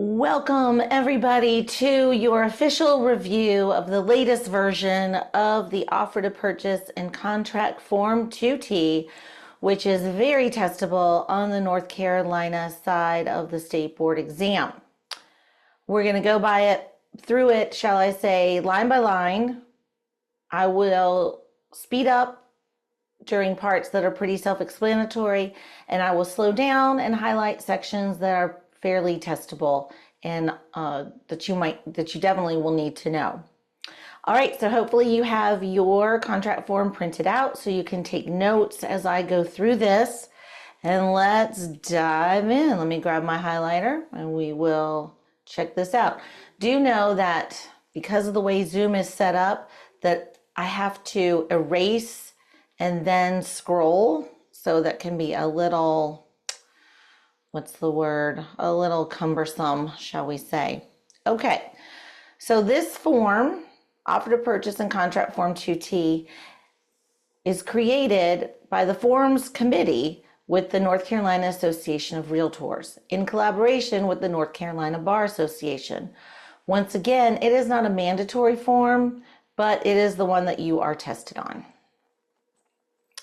Welcome everybody to your official review of the latest version of the Offer to Purchase and Contract Form 2T, which is very testable on the North Carolina side of the State Board Exam. We're going to go through it, shall I say, line by line. I will speed up during parts that are pretty self-explanatory, and I will slow down and highlight sections that are fairly testable and that you definitely will need to know. All right, so hopefully you have your contract form printed out so you can take notes as I go through this. And let's dive in. Let me grab my highlighter and we will check this out. Do know that because of the way Zoom is set up, that I have to erase and then scroll, so that can be a little, a little cumbersome, shall we say. Okay, so this form, Offer to Purchase and Contract Form 2T, is created by the Forms Committee with the North Carolina Association of Realtors in collaboration with the North Carolina Bar Association. Once again, it is not a mandatory form, but it is the one that you are tested on.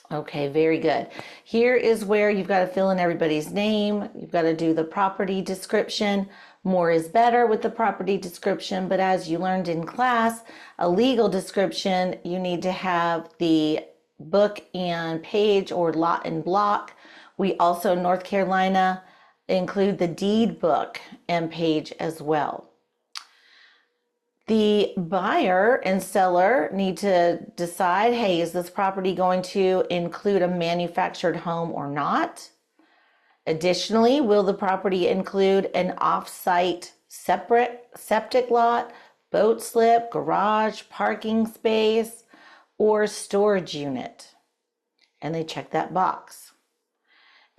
Okay, very good. Here is where you've got to fill in everybody's name. You've got to do the property description. More is better with the property description, but as you learned in class, a legal description, you need to have the book and page or lot and block. We also, in North Carolina, include the deed book and page as well. The buyer and seller need to decide, hey, is this property going to include a manufactured home or not? Additionally, will the property include an off-site separate septic lot, boat slip, garage, parking space, or storage unit? And they check that box.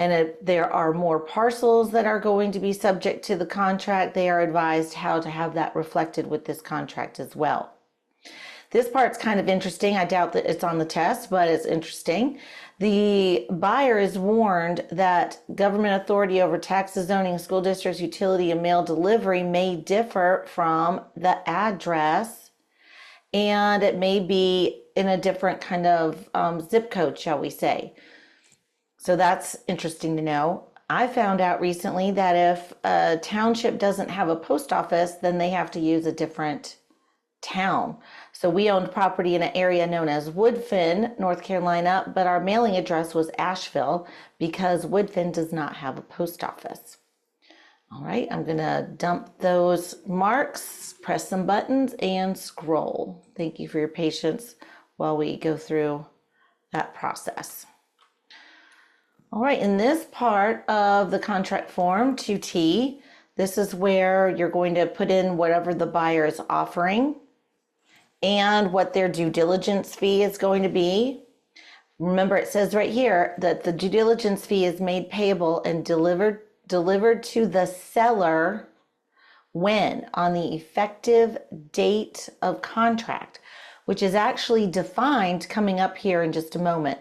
And if there are more parcels that are going to be subject to the contract, they are advised how to have that reflected with this contract as well. This part's kind of interesting. I doubt that it's on the test, but it's interesting. The buyer is warned that government authority over taxes, zoning, school districts, utility, and mail delivery may differ from the address, and it may be in a different kind of zip code, shall we say. So that's interesting to know. I found out recently that if a township doesn't have a post office, then they have to use a different town. So we owned property in an area known as Woodfin, North Carolina, but our mailing address was Asheville because Woodfin does not have a post office. All right, I'm gonna dump those marks, press some buttons, and scroll. Thank you for your patience while we go through that process. All right, in this part of the contract form 2T, this is where you're going to put in whatever the buyer is offering and what their due diligence fee is going to be. Remember, it says right here that the due diligence fee is made payable and delivered to the seller when? On the effective date of contract, which is actually defined coming up here in just a moment,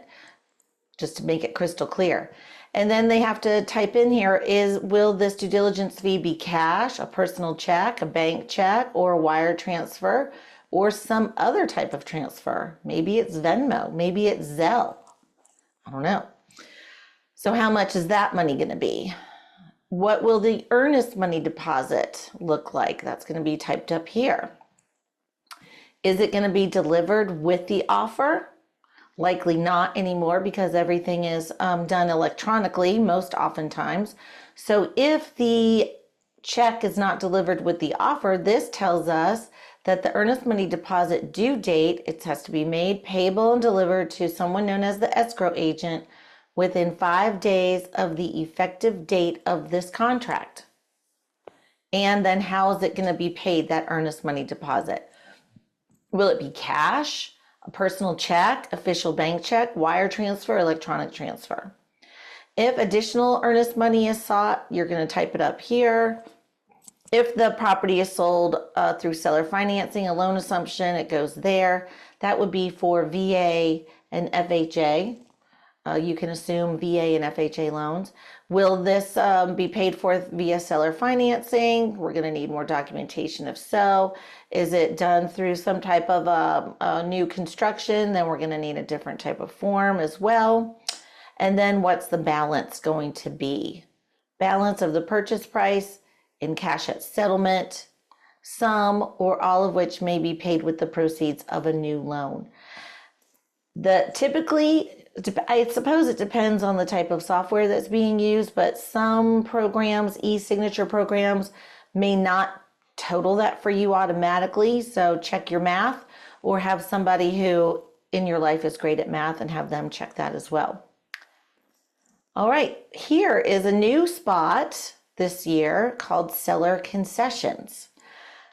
just to make it crystal clear. And then they have to type in here will this due diligence fee be cash, a personal check, a bank check, or a wire transfer, or some other type of transfer? Maybe it's Venmo, maybe it's Zelle. I don't know. So how much is that money going to be? What will the earnest money deposit look like? That's going to be typed up here. Is it going to be delivered with the offer? Likely not anymore because everything is done electronically most oftentimes. So if the check is not delivered with the offer, this tells us that the earnest money deposit due date, it has to be made, payable, and delivered to someone known as the escrow agent within 5 days of the effective date of this contract. And then how is it going to be paid, that earnest money deposit? Will it be cash, a personal check, official bank check, wire transfer, electronic transfer? If additional earnest money is sought, you're going to type it up here. If the property is sold through seller financing, a loan assumption, it goes there. That would be for VA and FHA. You can assume VA and FHA loans. Will this be paid for via seller financing? We're going to need more documentation if so. Is it done through some type of a new construction? Then we're going to need a different type of form as well. And then what's the balance going to be? Balance of the purchase price in cash at settlement, some or all of which may be paid with the proceeds of a new loan. Typically, I suppose it depends on the type of software that's being used, but some programs, e-signature programs, may not total that for you automatically. So check your math, or have somebody who in your life is great at math and have them check that as well. All right, here is a new spot this year called seller concessions.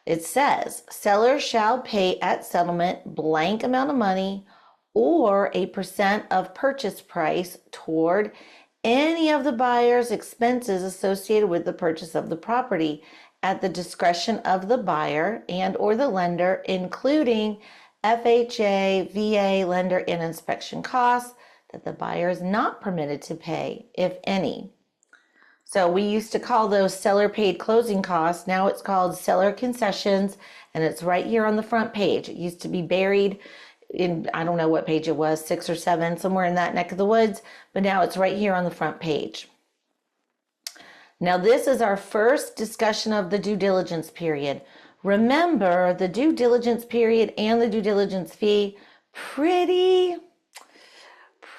It says, seller shall pay at settlement blank amount of money or a % of purchase price toward any of the buyer's expenses associated with the purchase of the property at the discretion of the buyer and or the lender, including FHA, VA, lender, and inspection costs that the buyer is not permitted to pay, if any. So we used to call those seller paid closing costs. Now it's called seller concessions, and it's right here on the front page. It used to be buried in, I don't know what page it was, 6 or 7, somewhere in that neck of the woods, but now it's right here on the front page. Now this is our first discussion of the due diligence period. Remember, the due diligence period and the due diligence fee, pretty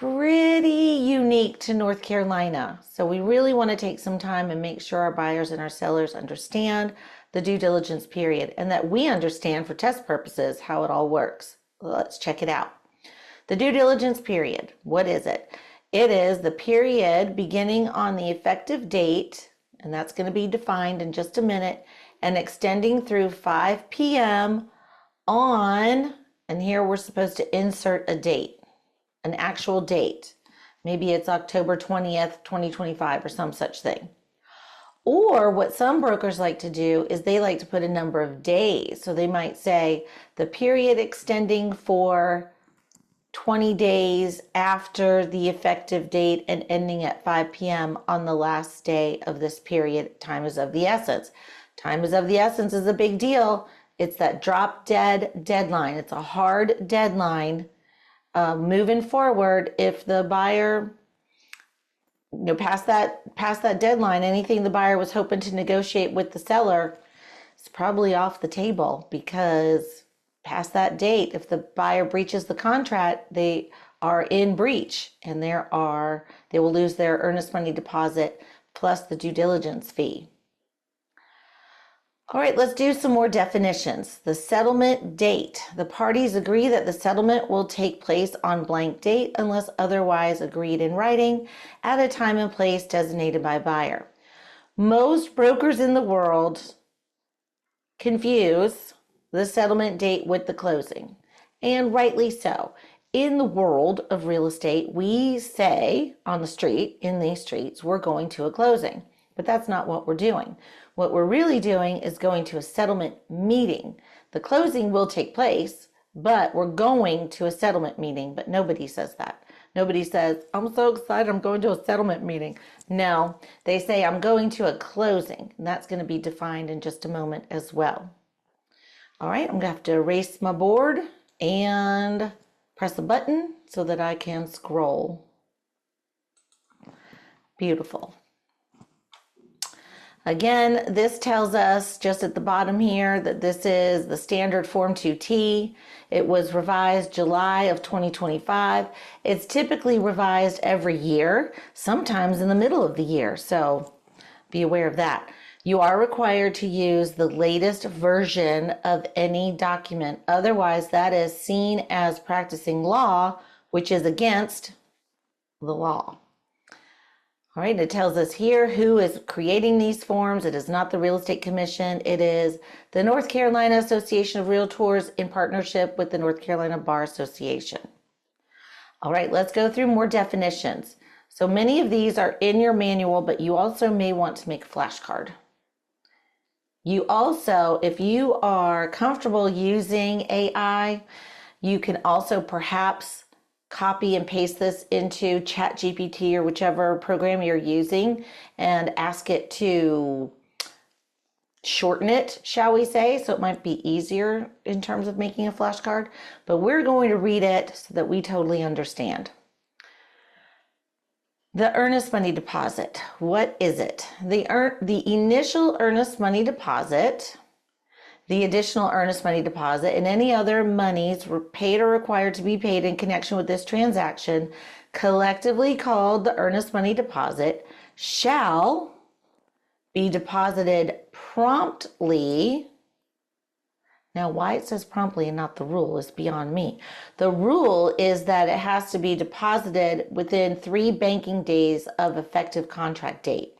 unique to North Carolina. So we really want to take some time and make sure our buyers and our sellers understand the due diligence period and that we understand for test purposes how it all works. Let's check it out. The due diligence period, what is it? It is the period beginning on the effective date, and that's going to be defined in just a minute, and extending through 5 p.m. on, and here we're supposed to insert a date, an actual date. Maybe it's October 20th, 2025 or some such thing. Or what some brokers like to do is they like to put a number of days. So they might say the period extending for 20 days after the effective date and ending at 5 p.m. on the last day of this period. Time is of the essence. Time is of the essence is a big deal. It's that drop dead deadline. It's a hard deadline. Moving forward, if the buyer, past that deadline, anything the buyer was hoping to negotiate with the seller is probably off the table, because past that date, if the buyer breaches the contract, they are in breach, and they will lose their earnest money deposit plus the due diligence fee. All right, let's do some more definitions. The settlement date. The parties agree that the settlement will take place on blank date unless otherwise agreed in writing at a time and place designated by buyer. Most brokers in the world confuse the settlement date with the closing, and rightly so. In the world of real estate, we say on the street, in these streets, we're going to a closing, but that's not what we're doing. What we're really doing is going to a settlement meeting. The closing will take place, but we're going to a settlement meeting, but nobody says that. Nobody says, I'm so excited, I'm going to a settlement meeting. No, they say, I'm going to a closing, and that's going to be defined in just a moment as well. All right, I'm going to have to erase my board and press a button so that I can scroll. Beautiful. Again, this tells us just at the bottom here that this is the standard Form 2T. It was revised July of 2025. It's typically revised every year, sometimes in the middle of the year, so be aware of that. You are required to use the latest version of any document. Otherwise, that is seen as practicing law, which is against the law. All right, it tells us here who is creating these forms. It is not the Real Estate Commission. It is the North Carolina Association of Realtors in partnership with the North Carolina Bar Association. All right, let's go through more definitions. So many of these are in your manual, but you also may want to make a flashcard. You also, if you are comfortable using AI, you can also perhaps copy and paste this into ChatGPT or whichever program you're using and ask it to shorten it, shall we say, so it might be easier in terms of making a flashcard, but we're going to read it so that we totally understand. The earnest money deposit, what is it? The initial earnest money deposit, the additional earnest money deposit, and any other monies paid or required to be paid in connection with this transaction, collectively called the earnest money deposit, shall be deposited promptly. Now, why it says promptly and not the rule is beyond me. The rule is that it has to be deposited within 3 banking days of effective contract date.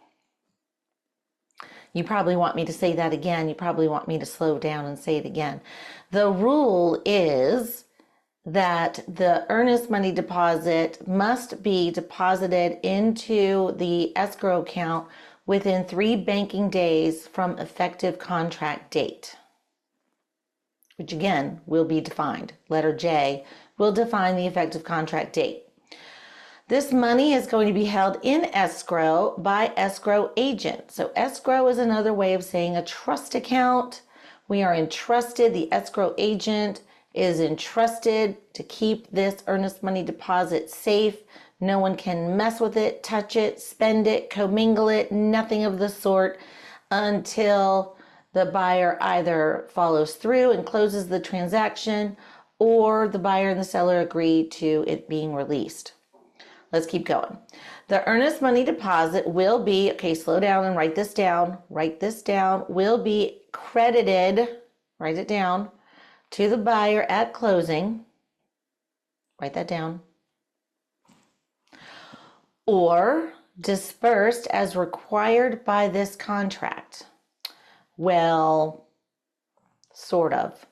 You probably want me to say that again. You probably want me to slow down and say it again. The rule is that the earnest money deposit must be deposited into the escrow account within 3 banking days from effective contract date, which again will be defined. Letter J will define the effective contract date. This money is going to be held in escrow by escrow agent. So escrow is another way of saying a trust account. We are entrusted, the escrow agent is entrusted to keep this earnest money deposit safe. No one can mess with it, touch it, spend it, commingle it, nothing of the sort until the buyer either follows through and closes the transaction or the buyer and the seller agree to it being released. Let's keep going. The earnest money deposit will be, okay, slow down and write this down, will be credited, write it down, to the buyer at closing, write that down, or dispersed as required by this contract. Well, sort of.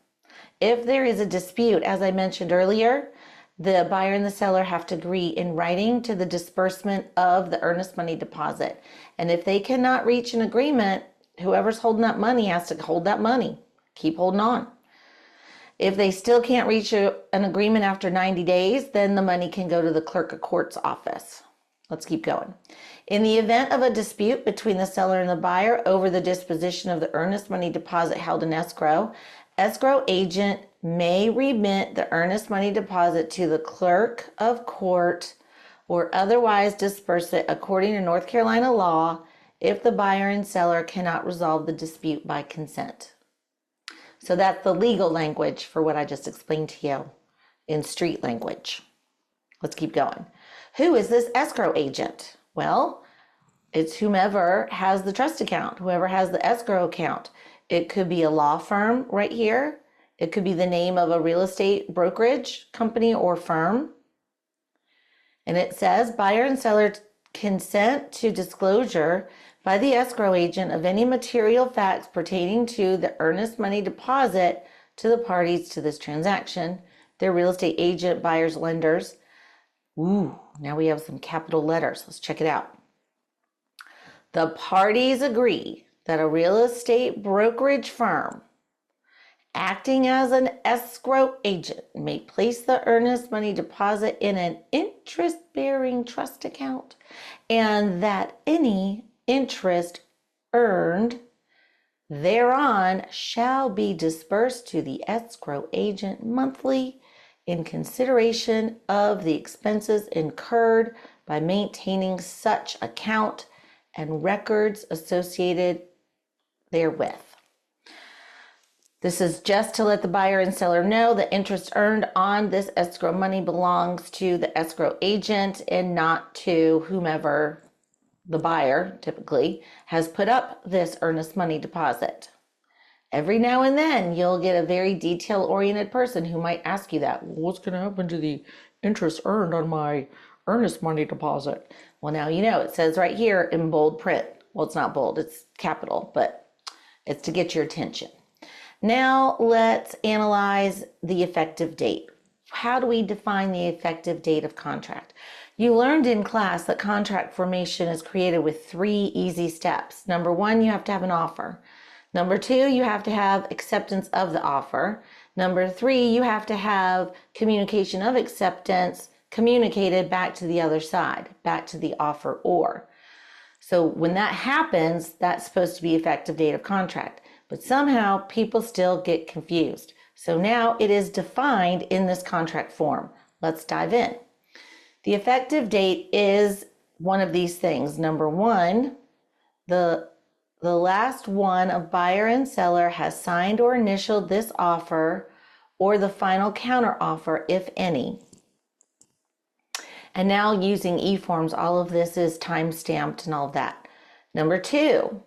If there is a dispute, as I mentioned earlier, the buyer and the seller have to agree in writing to the disbursement of the earnest money deposit. And if they cannot reach an agreement, whoever's holding that money has to hold that money. Keep holding on. If they still can't reach an agreement after 90 days, then the money can go to the clerk of court's office. Let's keep going. In the event of a dispute between the seller and the buyer over the disposition of the earnest money deposit held in escrow, escrow agent may remit the earnest money deposit to the clerk of court or otherwise disperse it according to North Carolina law if the buyer and seller cannot resolve the dispute by consent. So that's the legal language for what I just explained to you in street language. Let's keep going. Who is this escrow agent? Well, it's whomever has the trust account, whoever has the escrow account. It could be a law firm right here. It could be the name of a real estate brokerage company or firm. And it says buyer and seller consent to disclosure by the escrow agent of any material facts pertaining to the earnest money deposit to the parties to this transaction, their real estate agent, buyers, lenders. Ooh, now we have some capital letters. Let's check it out. The parties agree that a real estate brokerage firm acting as an escrow agent may place the earnest money deposit in an interest-bearing trust account and that any interest earned thereon shall be disbursed to the escrow agent monthly in consideration of the expenses incurred by maintaining such account and records associated therewith. This is just to let the buyer and seller know the interest earned on this escrow money belongs to the escrow agent and not to whomever the buyer typically has put up this earnest money deposit. Every now and then you'll get a very detail-oriented person who might ask you that. What's going to happen to the interest earned on my earnest money deposit? Well, now you know. It says right here in bold print. Well, it's not bold, it's capital, but it's to get your attention. Now let's analyze the effective date. How do we define the effective date of contract? You learned in class that contract formation is created with 3 easy steps. Number 1, you have to have an offer. Number 2, you have to have acceptance of the offer. Number 3, you have to have communication of acceptance communicated back to the other side, back to the offeror. So when that happens, that's supposed to be effective date of contract. But somehow people still get confused. So now it is defined in this contract form. Let's dive in. The effective date is one of these things. Number one, the last one of buyer and seller has signed or initialed this offer or the final counter offer, if any. And now using e-forms, all of this is time-stamped and all of that. Number two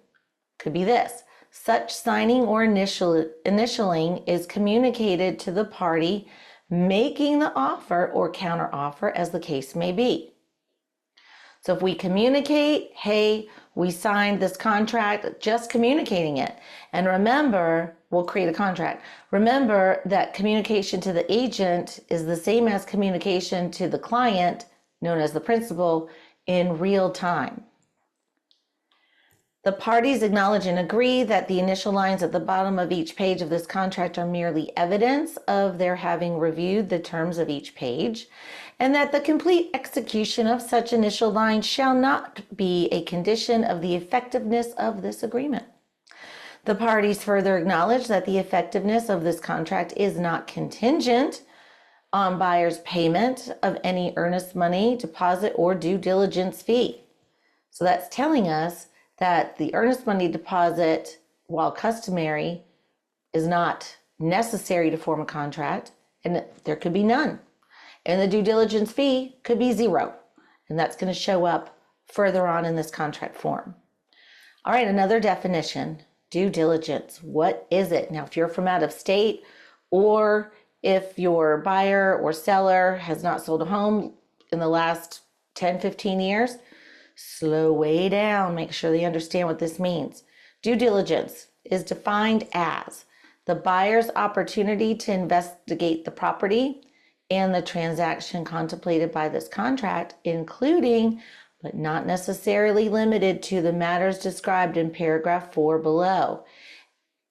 could be this. Such signing or initialing is communicated to the party making the offer or counter offer, as the case may be. So if we communicate, hey, we signed this contract, just communicating it. And remember, we'll create a contract. Remember that communication to the agent is the same as communication to the client, known as the principal, in real time. The parties acknowledge and agree that the initial lines at the bottom of each page of this contract are merely evidence of their having reviewed the terms of each page, and that the complete execution of such initial lines shall not be a condition of the effectiveness of this agreement. The parties further acknowledge that the effectiveness of this contract is not contingent on buyer's payment of any earnest money, deposit, or due diligence fee. So that's telling us that the earnest money deposit, while customary, is not necessary to form a contract, and there could be none. And the due diligence fee could be zero, and that's going to show up further on in this contract form. All right, another definition, due diligence. What is it? Now, if you're from out of state, or if your buyer or seller has not sold a home in the last 10, 15 years, slow way down, make sure they understand what this means. Due diligence is defined as the buyer's opportunity to investigate the property and the transaction contemplated by this contract, including but not necessarily limited to the matters described in paragraph 4 below.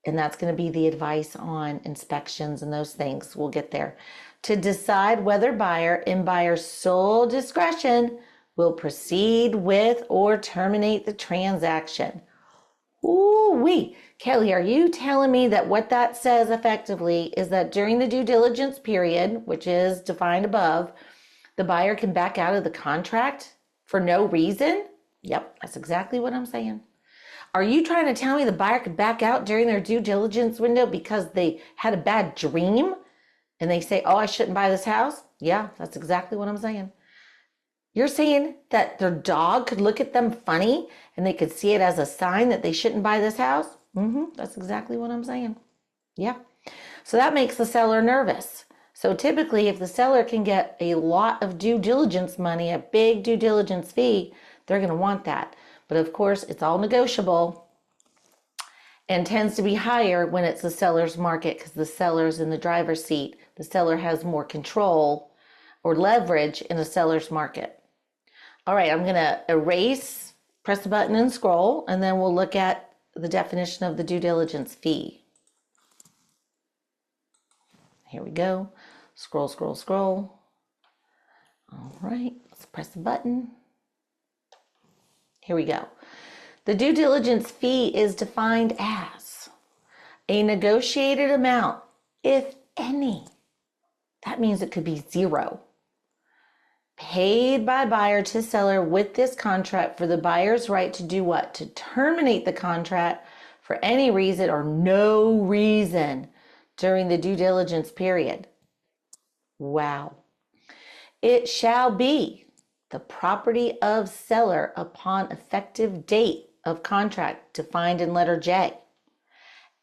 And that's going to be the advice on inspections and those things. We'll get there. To decide whether buyer, in buyer's sole discretion, will proceed with or terminate the transaction. Ooh-wee. Kelly, are you telling me that what that says effectively is that during the due diligence period, which is defined above, the buyer can back out of the contract for no reason? Yep, that's exactly what I'm saying. Are you trying to tell me the buyer could back out during their due diligence window because they had a bad dream and they say, oh, I shouldn't buy this house? Yeah, that's exactly what I'm saying. You're saying that their dog could look at them funny and they could see it as a sign that they shouldn't buy this house? That's exactly what I'm saying. Yeah. So that makes the seller nervous. So typically, if the seller can get a lot of due diligence money, a big due diligence fee, they're going to want that. But of course, it's all negotiable and tends to be higher when it's the seller's market because the seller's in the driver's seat. The seller has more control or leverage in a seller's market. All right, I'm going to erase, press the button and scroll, and then we'll look at the definition of the due diligence fee. Here we go. Scroll, scroll, scroll. All right, let's press the button. Here we go. The due diligence fee is defined as a negotiated amount, if any. That means it could be zero. Paid by buyer to seller with this contract for the buyer's right to do what? To terminate the contract for any reason or no reason during the due diligence period. Wow. It shall be the property of seller upon effective date of contract defined in letter J,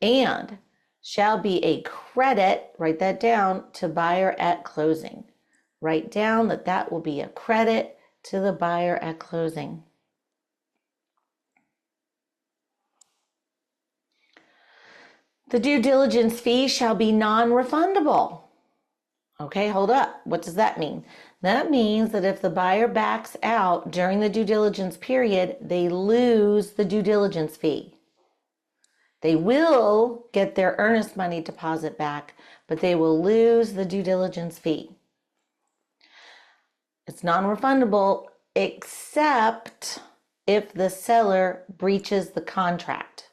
and shall be a credit, write that down, to buyer at closing. Write down that that will be a credit to the buyer at closing. The due diligence fee shall be non-refundable. Okay, hold up. What does that mean? That means that if the buyer backs out during the due diligence period, they lose the due diligence fee. They will get their earnest money deposit back, but they will lose the due diligence fee. It's non-refundable except if the seller breaches the contract.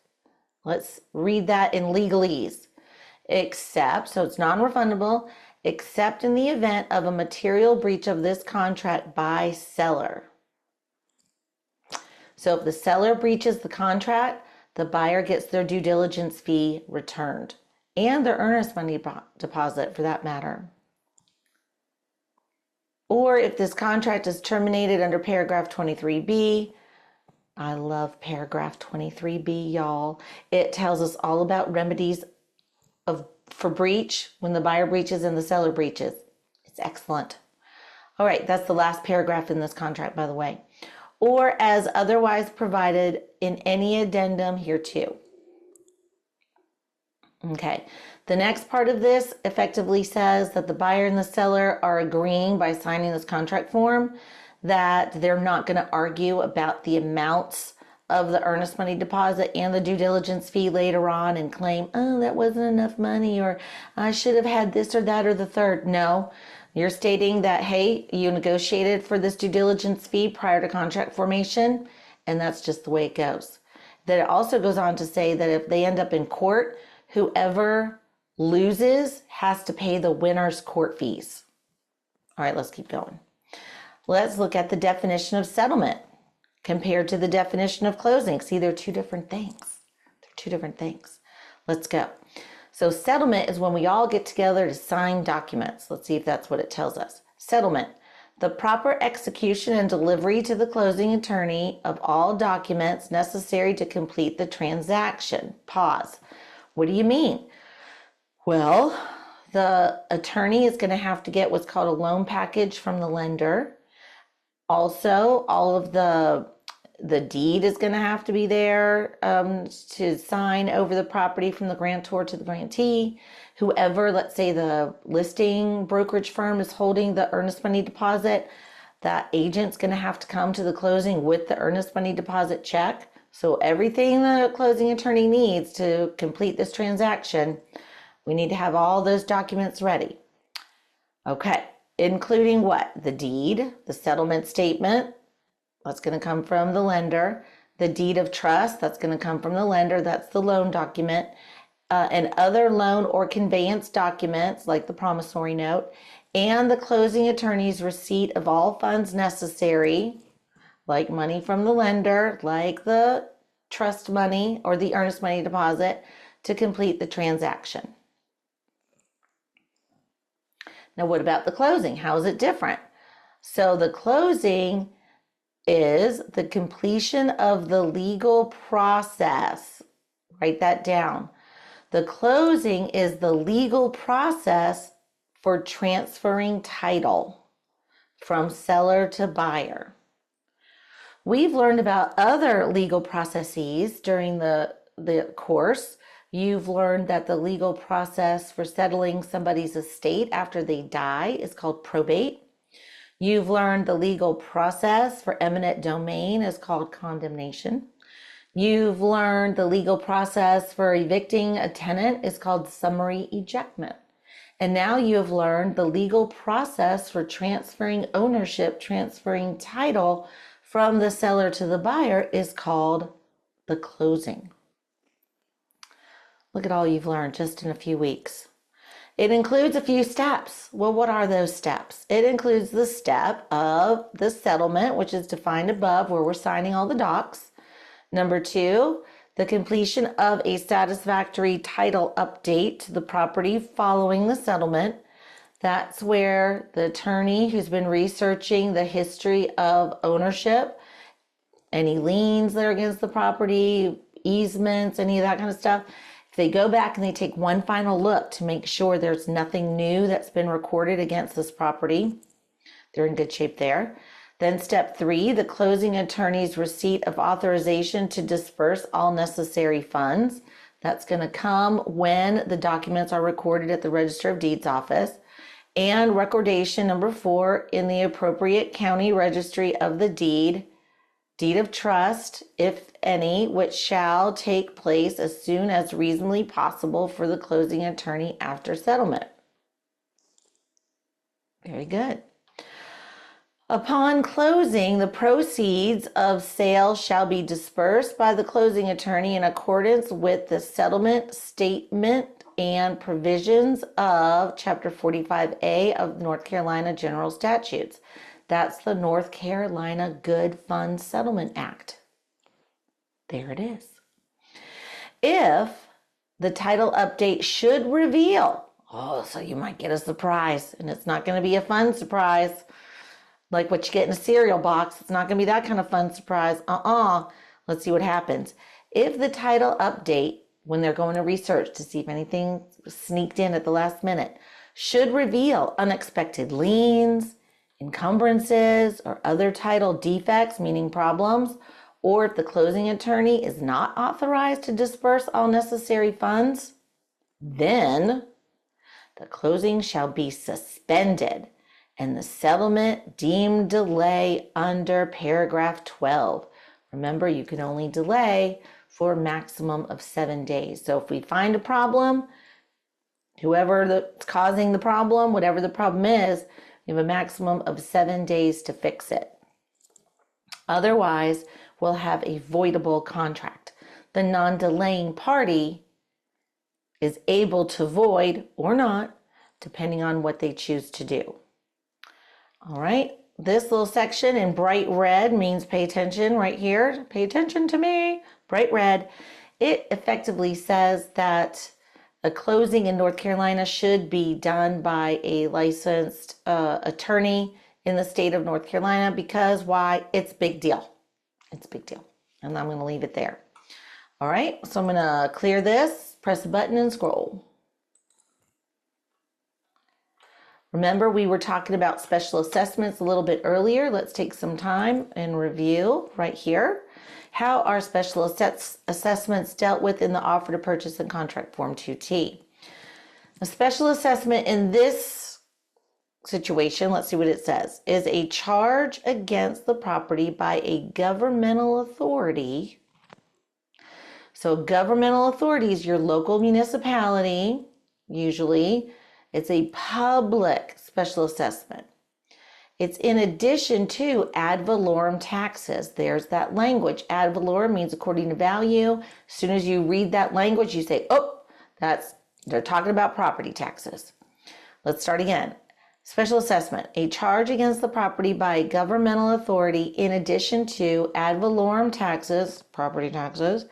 Let's read that in legalese. Except, so it's non-refundable, except in the event of a material breach of this contract by seller. So if the seller breaches the contract, the buyer gets their due diligence fee returned and their earnest money deposit for that matter. Or if this contract is terminated under paragraph 23B, I love paragraph 23B, y'all. It tells us all about remedies for breach when the buyer breaches and the seller breaches. It's excellent. All right, that's the last paragraph in this contract, by the way. Or as otherwise provided in any addendum hereto. Okay, the next part of this effectively says that the buyer and the seller are agreeing by signing this contract form that they're not going to argue about the amounts of the earnest money deposit and the due diligence fee later on and claim, oh, that wasn't enough money, or I should have had this or that or the third. No, you're stating that, hey, you negotiated for this due diligence fee prior to contract formation, and that's just the way it goes. Then it also goes on to say that if they end up in court, whoever loses has to pay the winner's court fees. All right, let's keep going. Let's look at the definition of settlement compared to the definition of closing. See, they're two different things. They're two different things. Let's go. So settlement is when we all get together to sign documents. Let's see if that's what it tells us. Settlement, the proper execution and delivery to the closing attorney of all documents necessary to complete the transaction. Pause. What do you mean? Well, the attorney is going to have to get what's called a loan package from the lender. Also, all of the deed is going to have to be there to sign over the property from the grantor to the grantee. Whoever, let's say the listing brokerage firm is holding the earnest money deposit, that agent's going to have to come to the closing with the earnest money deposit check. So everything the closing attorney needs to complete this transaction, we need to have all those documents ready. Okay, including what? The deed, the settlement statement, that's going to come from the lender. The deed of trust, that's going to come from the lender. That's the loan document. And other loan or conveyance documents like the promissory note. And the closing attorney's receipt of all funds necessary, like money from the lender, like the trust money or the earnest money deposit, to complete the transaction. Now, what about the closing? How is it different? So the closing is the completion of the legal process. Write that down. The closing is the legal process for transferring title from seller to buyer. We've learned about other legal processes during the course. You've learned that the legal process for settling somebody's estate after they die is called probate. You've learned the legal process for eminent domain is called condemnation. You've learned the legal process for evicting a tenant is called summary ejectment. And now you have learned the legal process for transferring ownership, transferring title from the seller to the buyer is called the closing. Look at all you've learned just in a few weeks. It includes a few steps. Well, what are those steps? It includes the step of the settlement, which is defined above where we're signing all the docs. Number 2, the completion of a satisfactory title update to the property following the settlement. That's where the attorney who's been researching the history of ownership, any liens that are against the property, easements, any of that kind of stuff, if they go back and they take one final look to make sure there's nothing new that's been recorded against this property, they're in good shape there. Then step 3, the closing attorney's receipt of authorization to disperse all necessary funds. That's going to come when the documents are recorded at the Register of Deeds office. And recordation number 4 in the appropriate county registry of the deed of trust, if any, which shall take place as soon as reasonably possible for the closing attorney after settlement. Very good. Upon closing, the proceeds of sale shall be dispersed by the closing attorney in accordance with the settlement statement and provisions of Chapter 45A of North Carolina General Statutes. That's the North Carolina Good Fund Settlement Act. There it is. If the title update should reveal, so you might get a surprise, and it's not going to be a fun surprise like what you get in a cereal box. It's not going to be that kind of fun surprise. Let's see what happens. If the title update, when they're going to research to see if anything sneaked in at the last minute, should reveal unexpected liens, encumbrances, or other title defects, meaning problems, or if the closing attorney is not authorized to disperse all necessary funds, then the closing shall be suspended and the settlement deemed delay under paragraph 12. Remember, you can only delay for a maximum of 7 days. So if we find a problem, whoever that's causing the problem, whatever the problem is, we have a maximum of 7 days to fix it. Otherwise, we'll have a voidable contract. The non-delaying party is able to void or not, depending on what they choose to do. All right, this little section in bright red means pay attention right here. Pay attention to me, bright red. It effectively says that a closing in North Carolina should be done by a licensed attorney in the state of North Carolina because why? It's a big deal. It's a big deal. And I'm going to leave it there. All right, so I'm going to clear this, press the button and scroll. Remember, we were talking about special assessments a little bit earlier. Let's take some time and review right here. How are special assessments dealt with in the offer to purchase and contract form 2T? A special assessment in this situation, let's see what it says, is a charge against the property by a governmental authority. So governmental authority is your local municipality, usually. It's a public special assessment. It's in addition to ad valorem taxes. There's that language. Ad valorem means according to value. As soon as you read that language, you say, they're talking about property taxes. Let's start again. Special assessment, a charge against the property by a governmental authority in addition to ad valorem taxes, property taxes,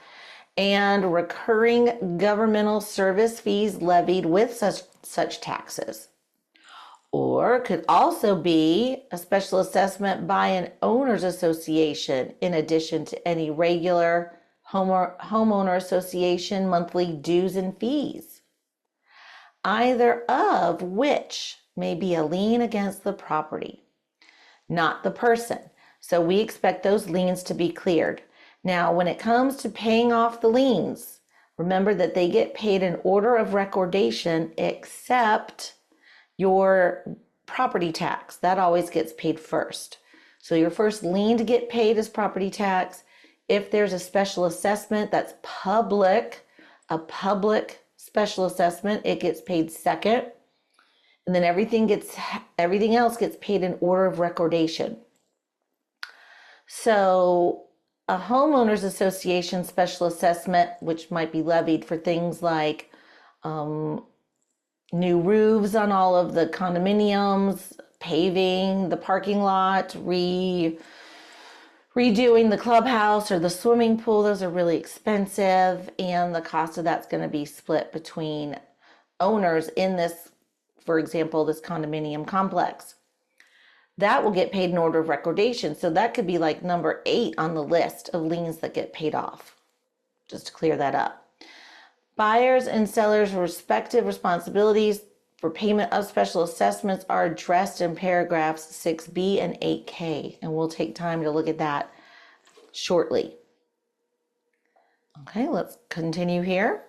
and recurring governmental service fees levied with such taxes. Or could also be a special assessment by an owners association in addition to any regular homeowner association monthly dues and fees, either of which may be a lien against the property, not the person. So we expect those liens to be cleared. Now, when it comes to paying off the liens, remember that they get paid in order of recordation except your property tax. That always gets paid first. So your first lien to get paid is property tax. If there's a special assessment that's public, a public special assessment, it gets paid second. And then everything else gets paid in order of recordation. So a homeowners association special assessment, which might be levied for things like new roofs on all of the condominiums, paving the parking lot, redoing the clubhouse or the swimming pool. Those are really expensive, and the cost of that's going to be split between owners in this, for example, this condominium complex. That will get paid in order of recordation. So that could be like number 8 on the list of liens that get paid off, just to clear that up. Buyers and sellers' respective responsibilities for payment of special assessments are addressed in paragraphs 6B and 8K, and we'll take time to look at that shortly. Okay, let's continue here.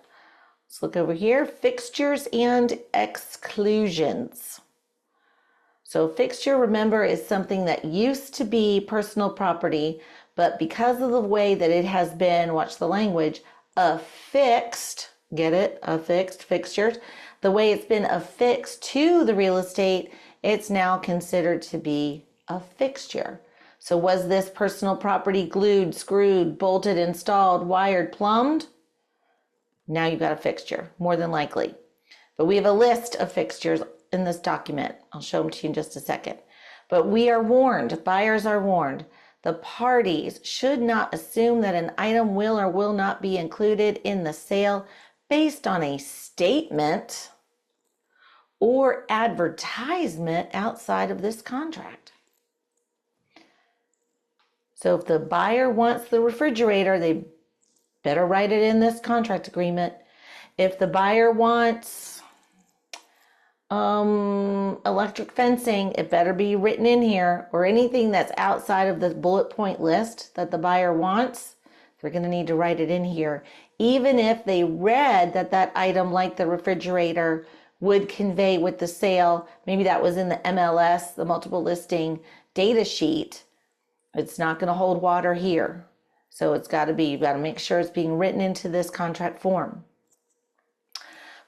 Let's look over here, fixtures and exclusions. So fixture, remember, is something that used to be personal property, but because of the way that it has been, watch the language, affixed, get it? Affixed, fixtures. The way it's been affixed to the real estate, it's now considered to be a fixture. So was this personal property glued, screwed, bolted, installed, wired, plumbed? Now you've got a fixture, more than likely. But we have a list of fixtures in this document. I'll show them to you in just a second. But we are warned, buyers are warned, the parties should not assume that an item will or will not be included in the sale based on a statement or advertisement outside of this contract. So if the buyer wants the refrigerator, they better write it in this contract agreement. If the buyer wants electric fencing, it better be written in here, or anything that's outside of the bullet point list that the buyer wants, they're going to need to write it in here. Even if they read that that item, like the refrigerator, would convey with the sale, maybe that was in the MLS, the multiple listing data sheet, it's not going to hold water here. So it's got to be, you've got to make sure it's being written into this contract form.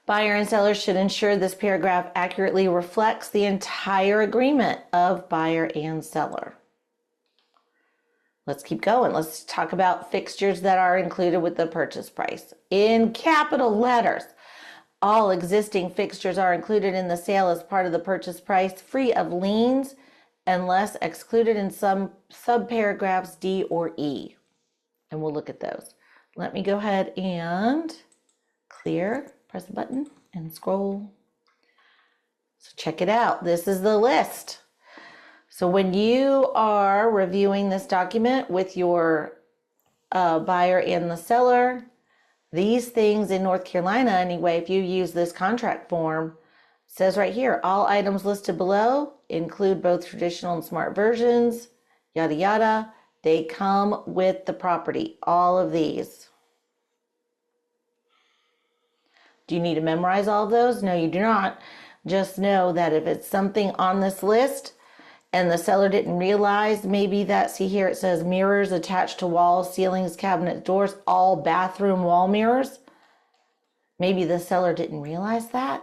Buyer and seller should ensure this paragraph accurately reflects the entire agreement of buyer and seller. Let's keep going. Let's talk about fixtures that are included with the purchase price. In capital letters, all existing fixtures are included in the sale as part of the purchase price, free of liens, unless excluded in some subparagraphs D or E. And we'll look at those. Let me go ahead and clear. Press the button and scroll. So check it out. This is the list. So when you are reviewing this document with your buyer and the seller, these things in North Carolina anyway, if you use this contract form, it says right here, all items listed below include both traditional and smart versions, yada yada. They come with the property, all of these. Do you need to memorize all of those? No, you do not. Just know that if it's something on this list and the seller didn't realize, maybe that, see here it says mirrors attached to walls, ceilings, cabinets, doors, all bathroom wall mirrors. Maybe the seller didn't realize that.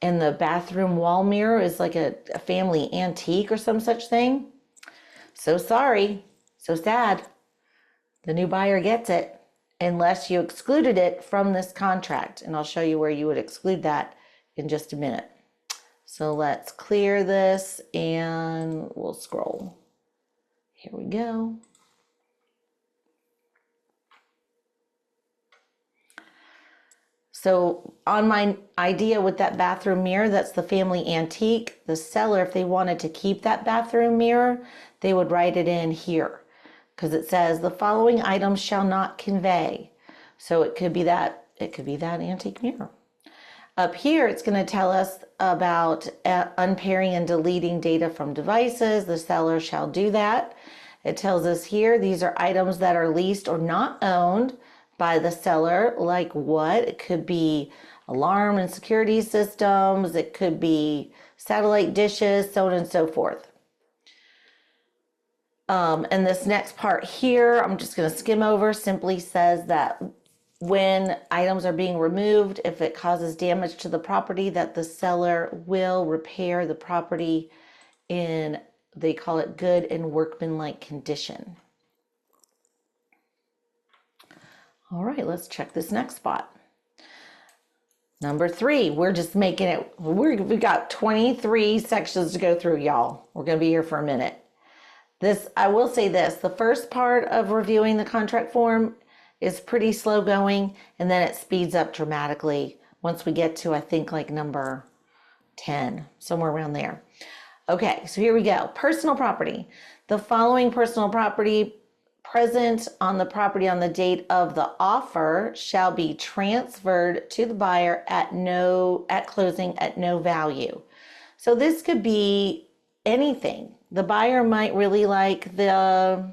And the bathroom wall mirror is like a family antique or some such thing. So sorry, so sad. The new buyer gets it, unless you excluded it from this contract. And I'll show you where you would exclude that in just a minute. So let's clear this and we'll scroll. Here we go. So on my idea with that bathroom mirror, that's the family antique. The seller, if they wanted to keep that bathroom mirror, they would write it in here, because it says the following items shall not convey. So it could be that antique mirror. Up here, it's going to tell us about unpairing and deleting data from devices. The seller shall do that. It tells us here, these are items that are leased or not owned by the seller. Like what? It could be alarm and security systems. It could be satellite dishes, so on and so forth. And this next part here, I'm just going to skim over, simply says that when items are being removed, if it causes damage to the property, that the seller will repair the property in, they call it, good and workmanlike condition. All right, let's check this next spot. Number 3, we're just making it, we got 23 sections to go through, y'all. We're going to be here for a minute. This, I will say this, the first part of reviewing the contract form is pretty slow going, and then it speeds up dramatically once we get to, I think, like number 10, somewhere around there. Okay, so here we go. Personal property. The following personal property present on the property on the date of the offer shall be transferred to the buyer at closing at no value. So this could be anything. The buyer might really like the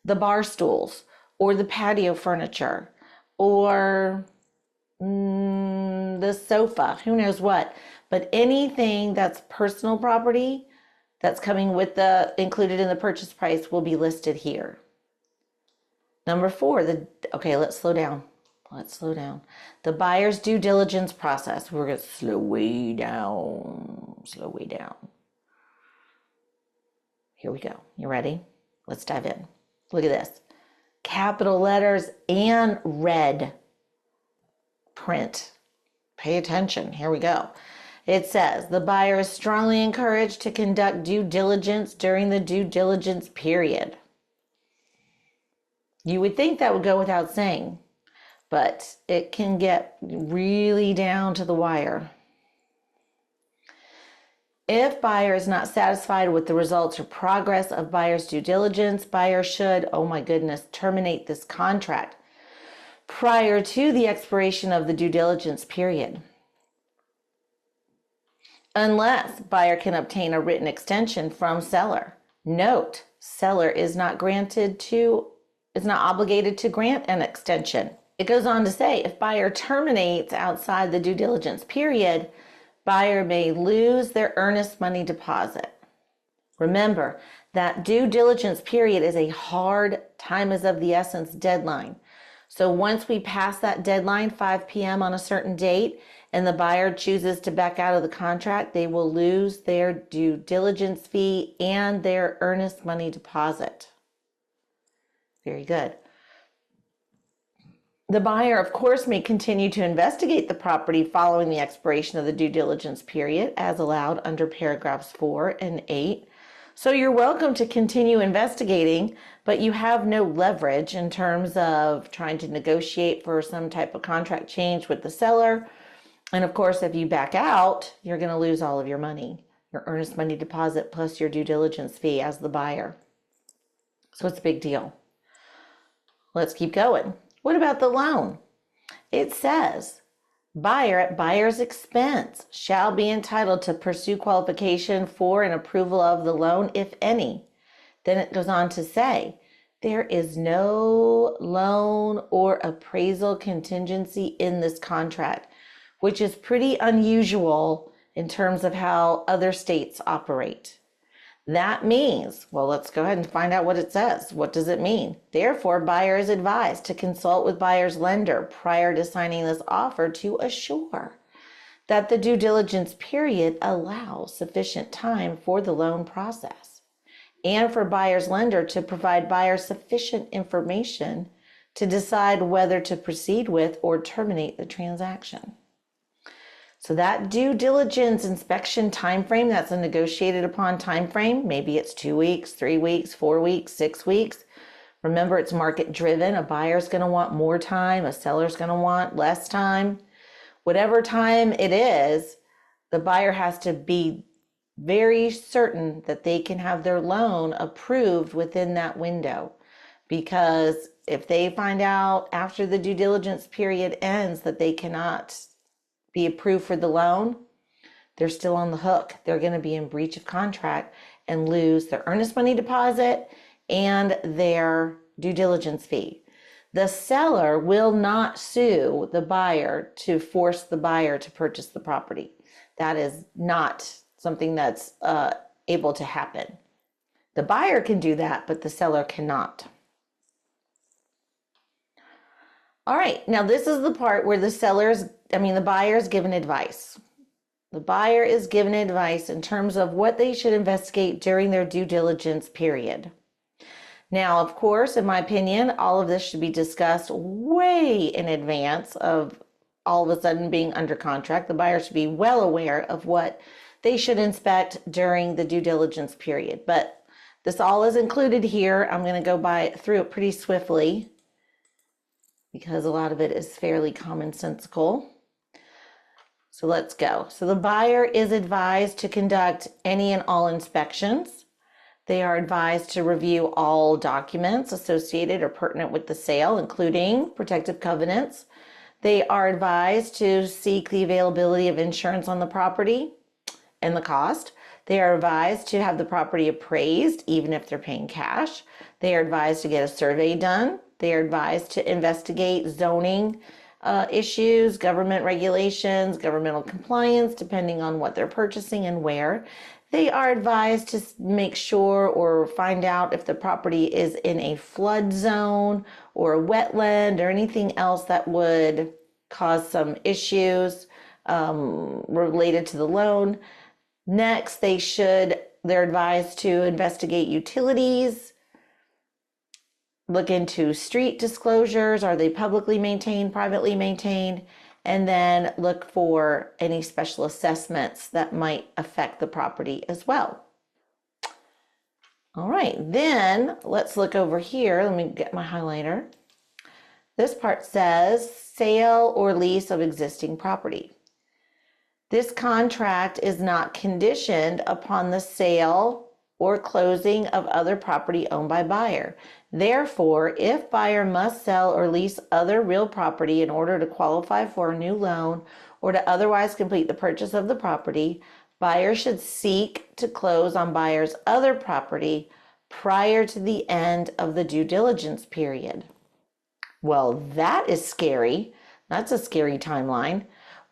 bar stools or the patio furniture or the sofa, who knows what. But anything that's personal property that's coming with the included in the purchase price will be listed here. Number 4, okay, let's slow down. Let's slow down. The buyer's due diligence process. We're going to slow way down. Slow way down. Here we go. You ready? Let's dive in. Look at this. Capital letters and red print. Pay attention. Here we go. It says the buyer is strongly encouraged to conduct due diligence during the due diligence period. You would think that would go without saying, but it can get really down to the wire. If buyer is not satisfied with the results or progress of buyer's due diligence, buyer should, oh my goodness, terminate this contract prior to the expiration of the due diligence period. Unless buyer can obtain a written extension from seller. Note, seller is not obligated to grant an extension. It goes on to say, if buyer terminates outside the due diligence period, buyer may lose their earnest money deposit. Remember that due diligence period is a hard, time is of the essence deadline. So once we pass that deadline, 5 p.m. on a certain date, and the buyer chooses to back out of the contract, they will lose their due diligence fee and their earnest money deposit. Very good. The buyer, of course, may continue to investigate the property following the expiration of the due diligence period as allowed under paragraphs 4 and 8. So you're welcome to continue investigating, but you have no leverage in terms of trying to negotiate for some type of contract change with the seller. And of course, if you back out, you're going to lose all of your money, your earnest money deposit plus your due diligence fee as the buyer. So it's a big deal. Let's keep going. What about the loan? It says, buyer at buyer's expense shall be entitled to pursue qualification for and approval of the loan, if any. Then it goes on to say, there is no loan or appraisal contingency in this contract, which is pretty unusual in terms of how other states operate. That means, well, let's go ahead and find out what it says. What does it mean? Therefore, buyer is advised to consult with buyer's lender prior to signing this offer to assure that the due diligence period allows sufficient time for the loan process and for buyer's lender to provide buyer sufficient information to decide whether to proceed with or terminate the transaction. So that due diligence inspection time frame, that's a negotiated upon time frame. Maybe it's 2 weeks, 3 weeks, 4 weeks, 6 weeks. Remember, it's market driven. A buyer's going to want more time. A seller's going to want less time. Whatever time it is, the buyer has to be very certain that they can have their loan approved within that window. Because if they find out after the due diligence period ends that they cannot be approved for the loan, they're still on the hook. They're going to be in breach of contract and lose their earnest money deposit and their due diligence fee. The seller will not sue the buyer to force the buyer to purchase the property. That is not something that's able to happen. The buyer can do that, but the seller cannot. All right, now this is the part where the buyer is given advice. The buyer is given advice in terms of what they should investigate during their due diligence period. Now, of course, in my opinion, all of this should be discussed way in advance of all of a sudden being under contract. The buyer should be well aware of what they should inspect during the due diligence period. But this all is included here. I'm going to go through it pretty swiftly, because a lot of it is fairly commonsensical. So let's go. So the buyer is advised to conduct any and all inspections. They are advised to review all documents associated or pertinent with the sale, including protective covenants. They are advised to seek the availability of insurance on the property and the cost. They are advised to have the property appraised, even if they're paying cash. They are advised to get a survey done. They are advised to investigate zoning issues, government regulations, governmental compliance, depending on what they're purchasing and where. They are advised to make sure or find out if the property is in a flood zone or a wetland or anything else that would cause some issues related to the loan. Next, they should they're advised to investigate utilities, look into street disclosures. Are they publicly maintained, privately maintained? And then look for any special assessments that might affect the property as well. All right, then let's look over here. Let me get my highlighter. This part says sale or lease of existing property. This contract is not conditioned upon the sale or closing of other property owned by buyer. Therefore, if buyer must sell or lease other real property in order to qualify for a new loan or to otherwise complete the purchase of the property, buyer should seek to close on buyer's other property prior to the end of the due diligence period. Well, that is scary. That's a scary timeline.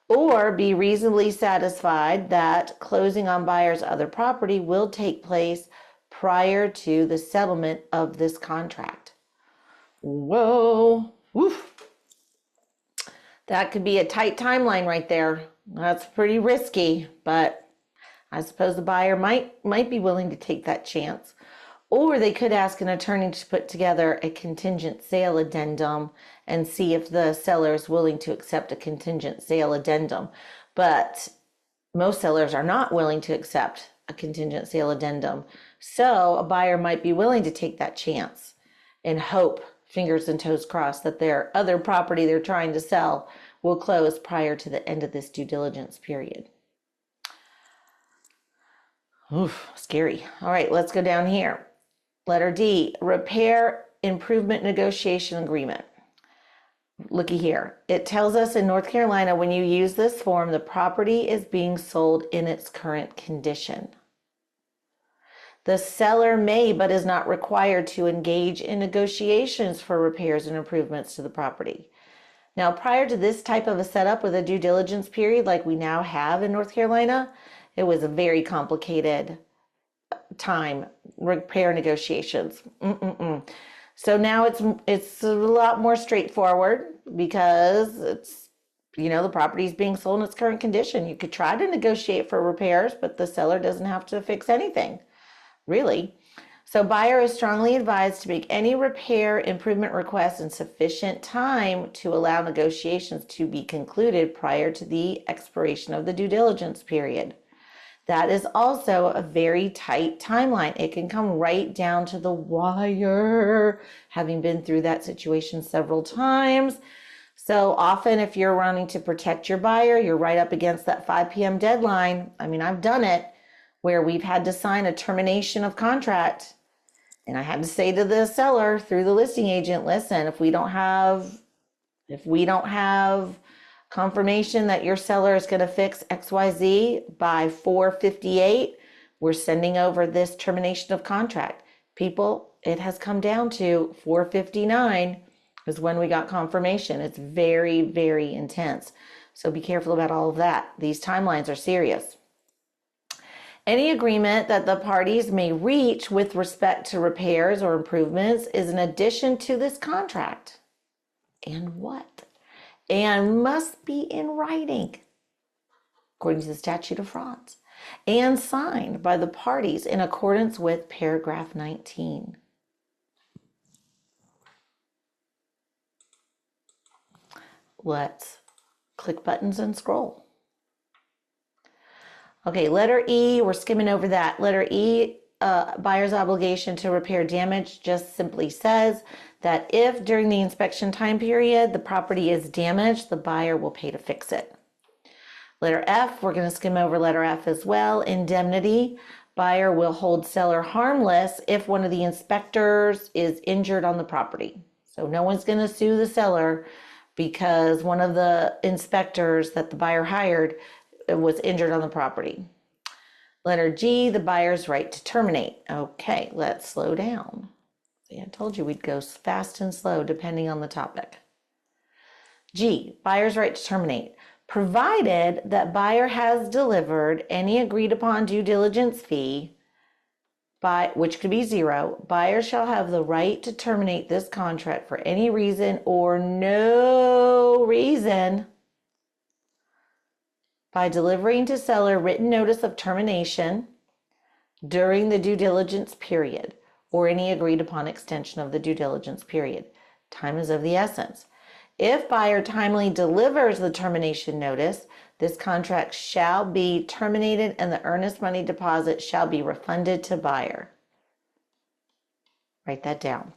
Or be reasonably satisfied that closing on buyer's other property will take place prior to the settlement of this contract. Whoa, woof. That could be a tight timeline right there. That's pretty risky, but I suppose the buyer might be willing to take that chance. Or they could ask an attorney to put together a contingent sale addendum and see if the seller is willing to accept a contingent sale addendum. But most sellers are not willing to accept a contingent sale addendum. So a buyer might be willing to take that chance and hope, fingers and toes crossed, that their other property they're trying to sell will close prior to the end of this due diligence period. Oof, scary. All right, let's go down here. Letter D, repair improvement negotiation agreement. Looky here. It tells us in North Carolina, when you use this form, the property is being sold in its current condition. The seller may, but is not required to engage in negotiations for repairs and improvements to the property. Now, prior to this type of a setup with a due diligence period like we now have in North Carolina, it was a very complicated time, repair negotiations. So now it's a lot more straightforward because it's, the property is being sold in its current condition. You could try to negotiate for repairs, but the seller doesn't have to fix anything, really. So buyer is strongly advised to make any repair improvement request in sufficient time to allow negotiations to be concluded prior to the expiration of the due diligence period. That is also a very tight timeline. It can come right down to the wire, having been through that situation several times. So often if you're wanting to protect your buyer, you're right up against that 5 p.m. deadline. I mean, I've done it where we've had to sign a termination of contract. And I had to say to the seller through the listing agent, listen, if we don't have confirmation that your seller is going to fix XYZ by 4:58, we're sending over this termination of contract. People, it has come down to 4:59 is when we got confirmation. It's very, very intense. So be careful about all of that. These timelines are serious. Any agreement that the parties may reach with respect to repairs or improvements is an addition to this contract. And what? And must be in writing, according to the statute of frauds, and signed by the parties in accordance with paragraph 19. Let's click buttons and scroll. Okay, letter E, we're skimming over that. Letter E, buyer's obligation to repair damage just simply says that if during the inspection time period the property is damaged, the buyer will pay to fix it. Letter F, we're going to skim over letter F as well. Indemnity, buyer will hold seller harmless if one of the inspectors is injured on the property. So no one's going to sue the seller because one of the inspectors that the buyer hired was injured on the property. Letter G, the buyer's right to terminate. Okay, let's slow down. See, I told you we'd go fast and slow depending on the topic. G, buyer's right to terminate. Provided that buyer has delivered any agreed upon due diligence fee, which could be 0, buyer shall have the right to terminate this contract for any reason or no reason by delivering to seller written notice of termination, during the due diligence period or any agreed upon extension of the due diligence period. Time is of the essence. If buyer timely delivers the termination notice, this contract shall be terminated and the earnest money deposit shall be refunded to buyer. Write that down.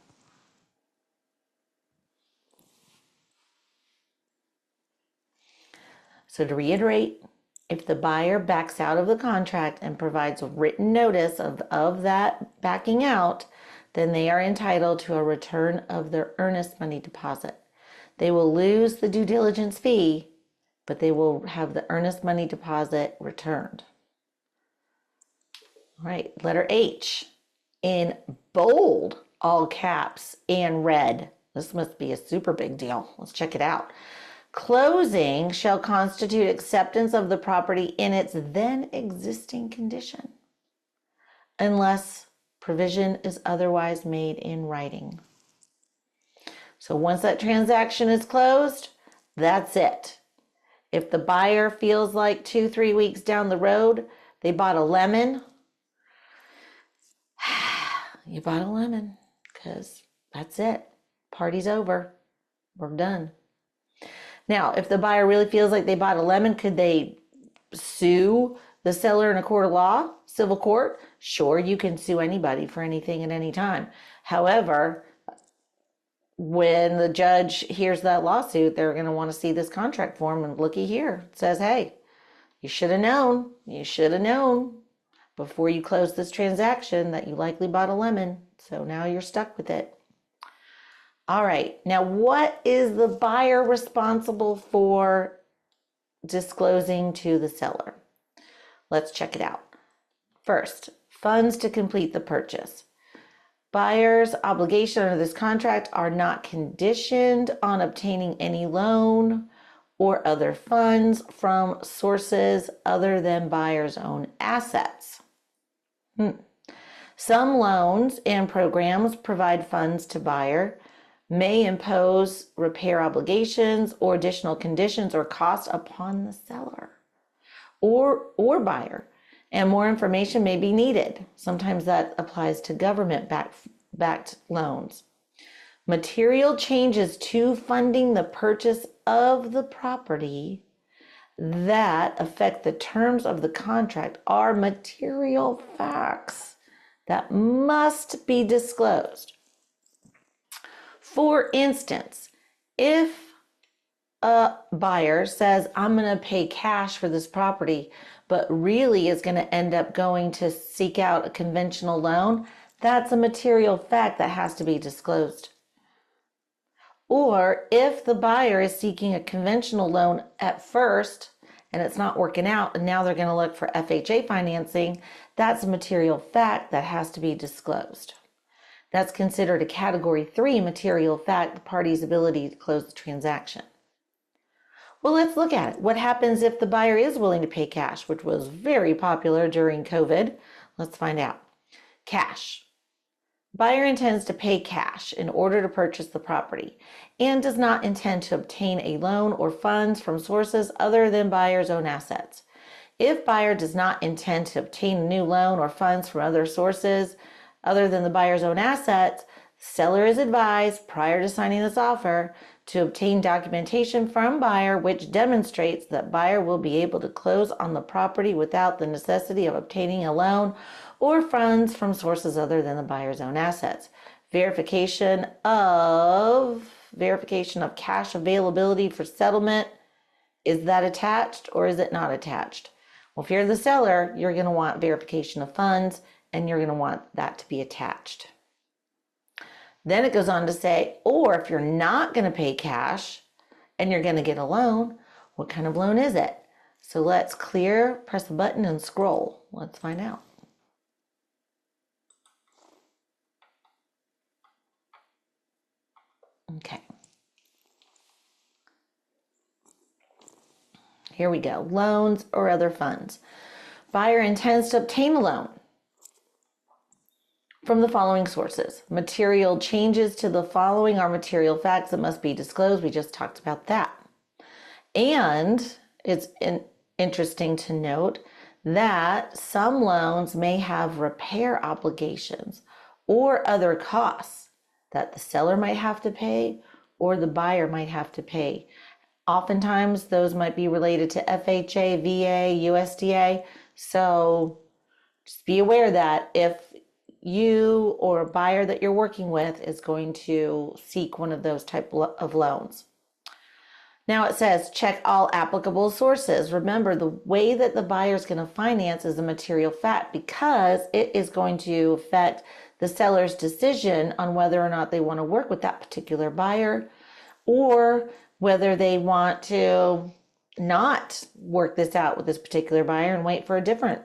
So to reiterate, if the buyer backs out of the contract and provides written notice of that backing out, then they are entitled to a return of their earnest money deposit. They will lose the due diligence fee, but they will have the earnest money deposit returned. All right, letter H, in bold, all caps, and red. This must be a super big deal. Let's check it out. Closing shall constitute acceptance of the property in its then existing condition, unless provision is otherwise made in writing. So once that transaction is closed, that's it. If the buyer feels like 2-3 weeks down the road, they bought a lemon, you bought a lemon, because that's it. Party's over. We're done. Now, if the buyer really feels like they bought a lemon, could they sue the seller in a court of law, civil court? Sure, you can sue anybody for anything at any time. However, when the judge hears that lawsuit, they're going to want to see this contract form, and looky here, it says, hey, you should have known before you closed this transaction that you likely bought a lemon. So now you're stuck with it. All right, now what is the buyer responsible for disclosing to the seller? Let's check it out. First, funds to complete the purchase. Buyer's obligation under this contract are not conditioned on obtaining any loan or other funds from sources other than buyer's own assets. Some loans and programs provide funds to buyer, may impose repair obligations or additional conditions or costs upon the seller or buyer, and more information may be needed. Sometimes that applies to government-backed loans. Material changes to funding the purchase of the property that affect the terms of the contract are material facts that must be disclosed. For instance, if a buyer says, I'm going to pay cash for this property, but really is going to end up going to seek out a conventional loan, that's a material fact that has to be disclosed. Or if the buyer is seeking a conventional loan at first and it's not working out and now they're going to look for FHA financing, that's a material fact that has to be disclosed. That's considered a Category 3 material fact, the party's ability to close the transaction. Well, let's look at it. What happens if the buyer is willing to pay cash, which was very popular during COVID? Let's find out. Cash. Buyer intends to pay cash in order to purchase the property and does not intend to obtain a loan or funds from sources other than buyer's own assets. If buyer does not intend to obtain a new loan or funds from other sources other than the buyer's own assets, seller is advised prior to signing this offer to obtain documentation from buyer which demonstrates that buyer will be able to close on the property without the necessity of obtaining a loan or funds from sources other than the buyer's own assets. Verification of cash availability for settlement. Is that attached or is it not attached? Well, if you're the seller, you're going to want verification of funds and you're going to want that to be attached. Then it goes on to say, or if you're not going to pay cash and you're going to get a loan, what kind of loan is it? So let's press a button and scroll. Let's find out. Okay. Here we go. Loans or other funds. Buyer intends to obtain a loan from the following sources. Material changes to the following are material facts that must be disclosed. We just talked about that. And it's interesting to note that some loans may have repair obligations or other costs that the seller might have to pay or the buyer might have to pay. Oftentimes, those might be related to FHA, VA, USDA. So just be aware that if you or a buyer that you're working with is going to seek one of those type of loans. Now it says check all applicable sources. Remember, the way that the buyer is going to finance is a material fact because it is going to affect the seller's decision on whether or not they want to work with that particular buyer or whether they want to not work this out with this particular buyer and wait for a different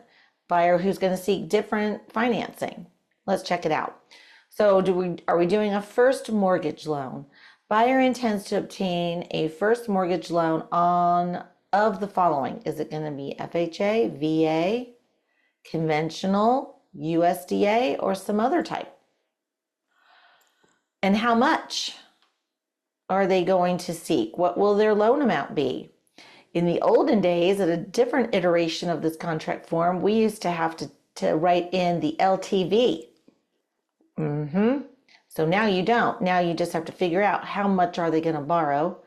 buyer who's going to seek different financing. Let's check it out. So are we doing a first mortgage loan? Buyer intends to obtain a first mortgage loan of the following. Is it going to be FHA, VA, conventional, USDA, or some other type? And how much are they going to seek? What will their loan amount be? In the olden days, at a different iteration of this contract form, we used to have to write in the LTV. So now you don't. Now you just have to figure out how much are they going to borrow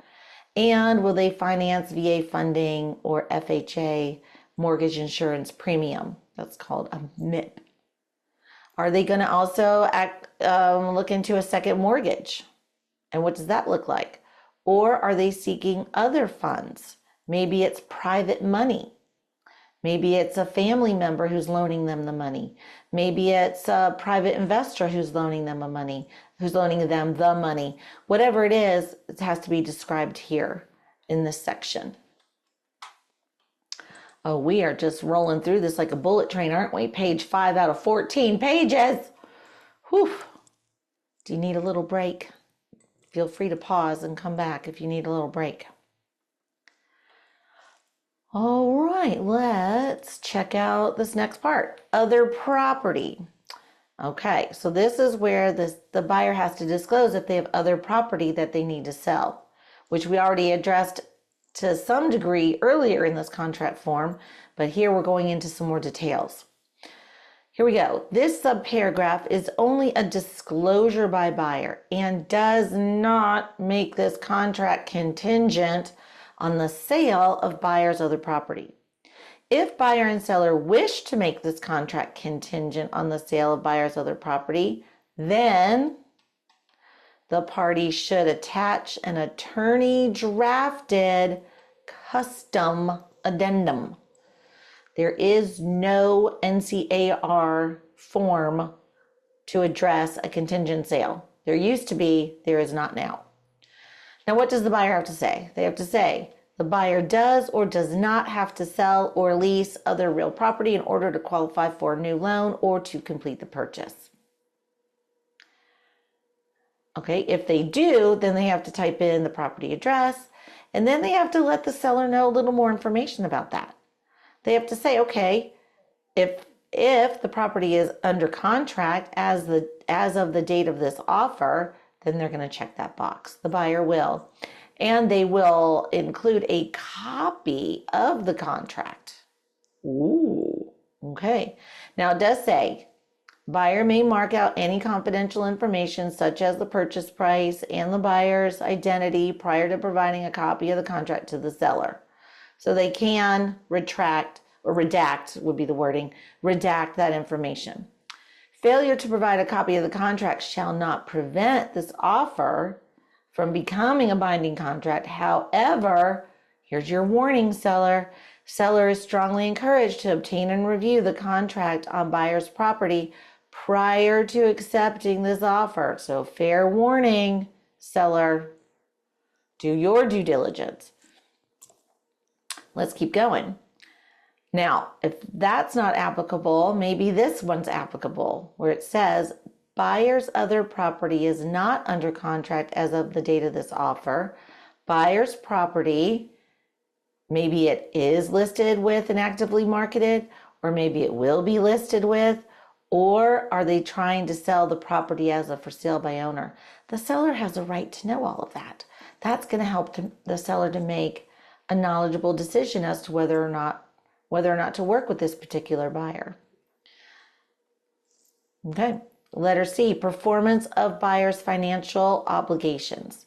and will they finance VA funding or FHA mortgage insurance premium. That's called a MIP. Are they going to also look into a second mortgage? And what does that look like? Or are they seeking other funds? Maybe it's private money. Maybe it's a family member who's loaning them the money. Maybe it's a private investor who's loaning them the money. Whatever it is, it has to be described here in this section. Oh, we are just rolling through this like a bullet train, aren't we? Page 5 out of 14 pages. Whew. Do you need a little break? Feel free to pause and come back if you need a little break. All right, let's check out this next part. Other property. Okay, so this is where the buyer has to disclose if they have other property that they need to sell, which we already addressed to some degree earlier in this contract form, but here we're going into some more details. Here we go. This subparagraph is only a disclosure by buyer and does not make this contract contingent on the sale of buyer's other property. If buyer and seller wish to make this contract contingent on the sale of buyer's other property, then the party should attach an attorney-drafted custom addendum. There is no NCAR form to address a contingent sale. There used to be, there is not now. Now, what does the buyer have to say? They have to say the buyer does or does not have to sell or lease other real property in order to qualify for a new loan or to complete the purchase. Okay, if they do, then they have to type in the property address, and then they have to let the seller know a little more information about that. They have to say, okay, if the property is under contract as of the date of this offer, then they're going to check that box. The buyer will. And they will include a copy of the contract. Ooh, okay. Now it does say, buyer may mark out any confidential information such as the purchase price and the buyer's identity prior to providing a copy of the contract to the seller. So they can retract, or redact would be the wording, redact that information. Failure to provide a copy of the contract shall not prevent this offer from becoming a binding contract. However, here's your warning, seller. Seller is strongly encouraged to obtain and review the contract on buyer's property prior to accepting this offer. So fair warning, seller, do your due diligence. Let's keep going. Now, if that's not applicable, maybe this one's applicable, where it says, buyer's other property is not under contract as of the date of this offer. Buyer's property, maybe it is listed with and actively marketed, or maybe it will be listed with, or are they trying to sell the property as a for sale by owner? The seller has a right to know all of that. That's going to help the seller to make a knowledgeable decision as to whether or not whether or not to work with this particular buyer. Okay, letter C, performance of buyer's financial obligations.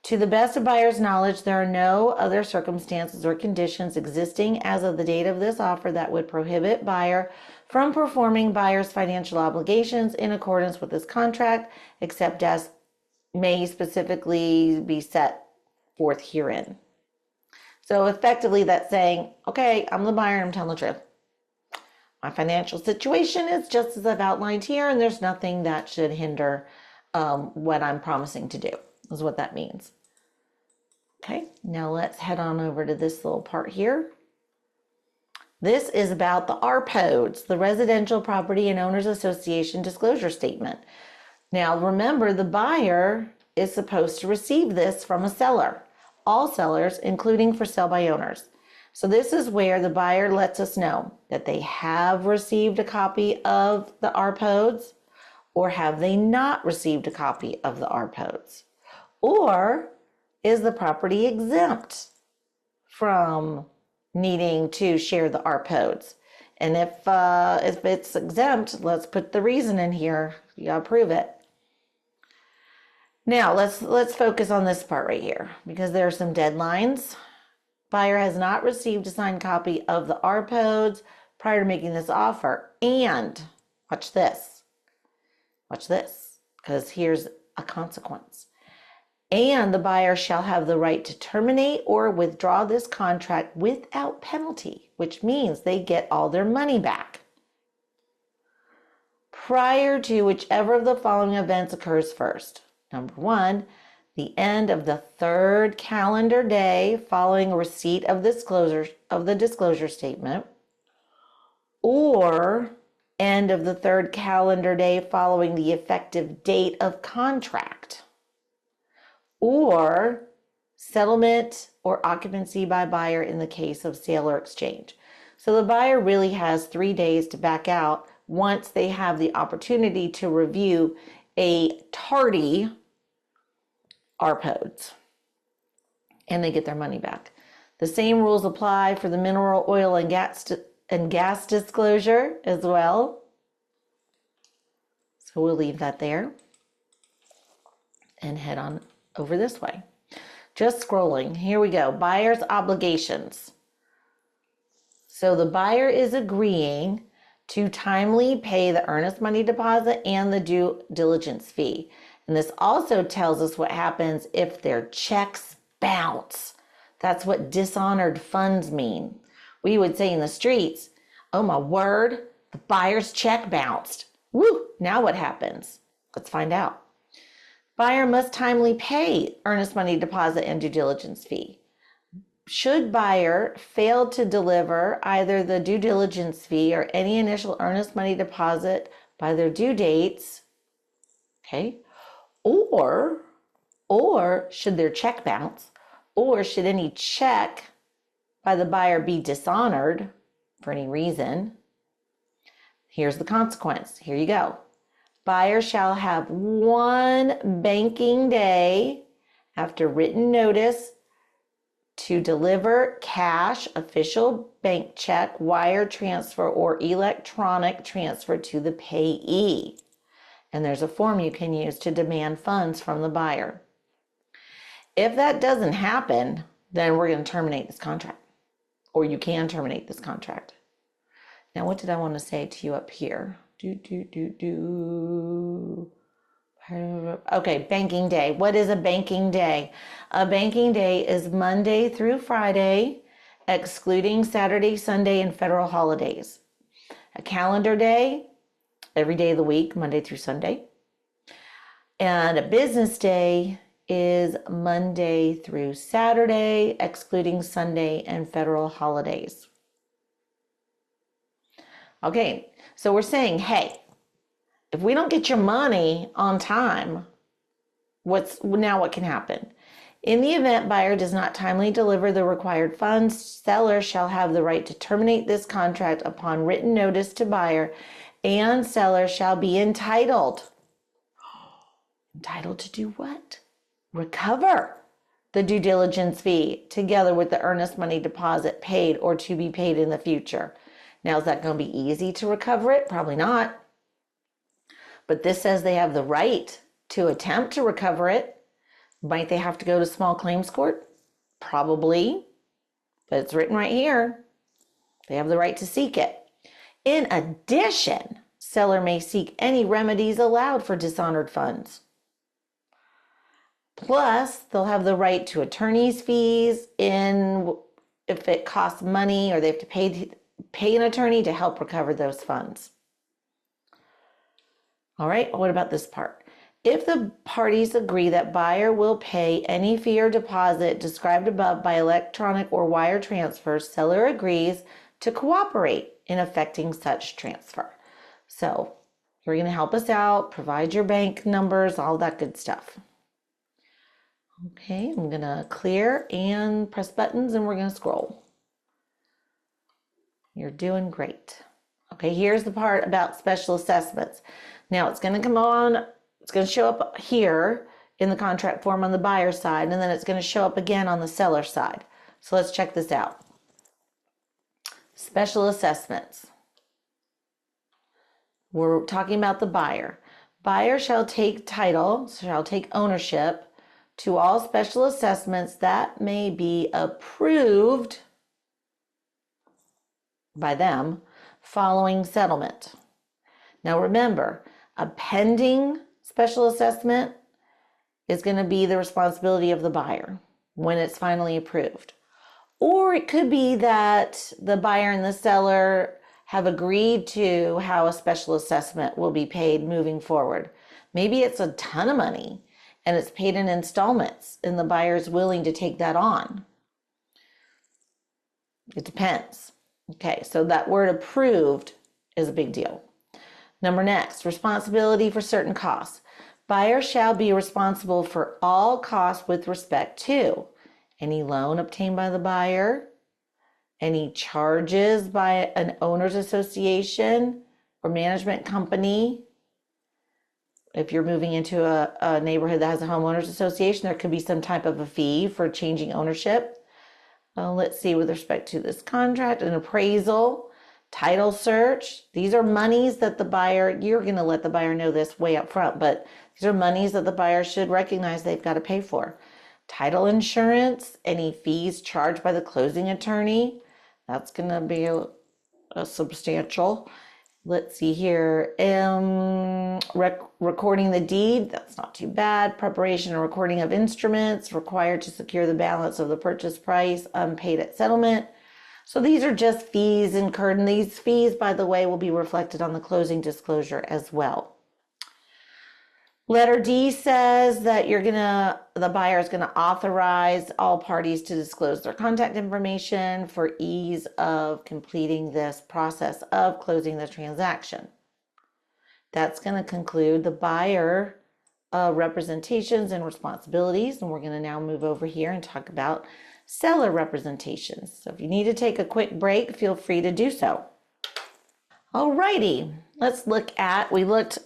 To the best of buyer's knowledge, there are no other circumstances or conditions existing as of the date of this offer that would prohibit buyer from performing buyer's financial obligations in accordance with this contract, except as may specifically be set forth herein. So effectively that's saying, okay, I'm the buyer and I'm telling the truth. My financial situation is just as I've outlined here, and there's nothing that should hinder what I'm promising to do, is what that means. Okay, now let's head on over to this little part here. This is about the RPODs, the Residential Property and Owners Association Disclosure Statement. Now remember, the buyer is supposed to receive this from a seller, all sellers, including for sale by owners. So this is where the buyer lets us know that they have received a copy of the RPODs, or have they not received a copy of the RPODs? Or is the property exempt from needing to share the RPODs? And if it's exempt, let's put the reason in here. You gotta prove it. Now let's focus on this part right here, because there are some deadlines. Buyer has not received a signed copy of the RPODs prior to making this offer. And watch this, because here's a consequence. And the buyer shall have the right to terminate or withdraw this contract without penalty, which means they get all their money back prior to whichever of the following events occurs first. Number one, the end of the third calendar day following receipt of the disclosure statement, or end of the third calendar day following the effective date of contract, or settlement or occupancy by buyer in the case of sale or exchange. So the buyer really has 3 days to back out once they have the opportunity to review a tardy RPODs, and they get their money back. The same rules apply for the mineral oil and gas disclosure as well. So we'll leave that there and head on over this way. Just scrolling. Here we go. Buyer's obligations. So the buyer is agreeing to timely pay the earnest money deposit and the due diligence fee. And this also tells us what happens if their checks bounce. That's what dishonored funds mean. We would say in the streets, oh my word, the buyer's check bounced. Woo, now what happens? Let's find out. Buyer must timely pay earnest money deposit and due diligence fee. Should buyer fail to deliver either the due diligence fee or any initial earnest money deposit by their due dates, okay, or should their check bounce, or should any check by the buyer be dishonored for any reason, here's the consequence. Here you go. Buyer shall have 1 banking day after written notice to deliver cash, official bank check, wire transfer, or electronic transfer to the payee. And there's a form you can use to demand funds from the buyer. If that doesn't happen, then we're going to terminate this contract, or you can terminate this contract. Now, what did I want to say to you up here? Okay, banking day. What is a banking day? A banking day is Monday through Friday, excluding Saturday, Sunday, and federal holidays. A calendar day, every day of the week, Monday through Sunday. And a business day is Monday through Saturday, excluding Sunday and federal holidays. Okay, so we're saying, hey, if we don't get your money on time, what can happen? In the event buyer does not timely deliver the required funds, seller shall have the right to terminate this contract upon written notice to buyer, and seller shall be entitled. Entitled to do what? Recover the due diligence fee together with the earnest money deposit paid or to be paid in the future. Now, is that going to be easy to recover it? Probably not. But this says they have the right to attempt to recover it. Might they have to go to small claims court? Probably. But it's written right here. They have the right to seek it. In addition, seller may seek any remedies allowed for dishonored funds. Plus, they'll have the right to attorney's fees if it costs money or they have to pay an attorney to help recover those funds. All right, what about this part? If the parties agree that buyer will pay any fee or deposit described above by electronic or wire transfer, seller agrees to cooperate in effecting such transfer. So you're going to help us out, provide your bank numbers, all that good stuff. Okay, I'm going to clear and press buttons and we're going to scroll. You're doing great. Okay, here's the part about special assessments. Now it's going to come on, it's going to show up here in the contract form on the buyer side, and then it's going to show up again on the seller side. So let's check this out. Special assessments. We're talking about the buyer. Buyer shall take title, shall take ownership to all special assessments that may be approved by them following settlement. Now remember, a pending special assessment is going to be the responsibility of the buyer when it's finally approved. Or it could be that the buyer and the seller have agreed to how a special assessment will be paid moving forward. Maybe it's a ton of money and it's paid in installments and the buyer is willing to take that on. It depends. Okay, so that word approved is a big deal. Next, responsibility for certain costs. Buyer shall be responsible for all costs with respect to any loan obtained by the buyer, any charges by an owner's association or management company. If you're moving into a neighborhood that has a homeowners association, there could be some type of a fee for changing ownership. Let's see, with respect to this contract, an appraisal, title search. These are monies that the buyer, you're going to let the buyer know this way up front, but these are monies that the buyer should recognize they've got to pay for. Title insurance, any fees charged by the closing attorney, that's going to be a substantial. Let's see here. Recording the deed, that's not too bad. Preparation and recording of instruments required to secure the balance of the purchase price unpaid at settlement. So these are just fees incurred, and these fees, by the way, will be reflected on the closing disclosure as well. Letter D says that the buyer is going to authorize all parties to disclose their contact information for ease of completing this process of closing the transaction. That's going to conclude the buyer representations and responsibilities, and we're going to now move over here and talk about seller representations. So if you need to take a quick break, feel free to do so. Alrighty, we looked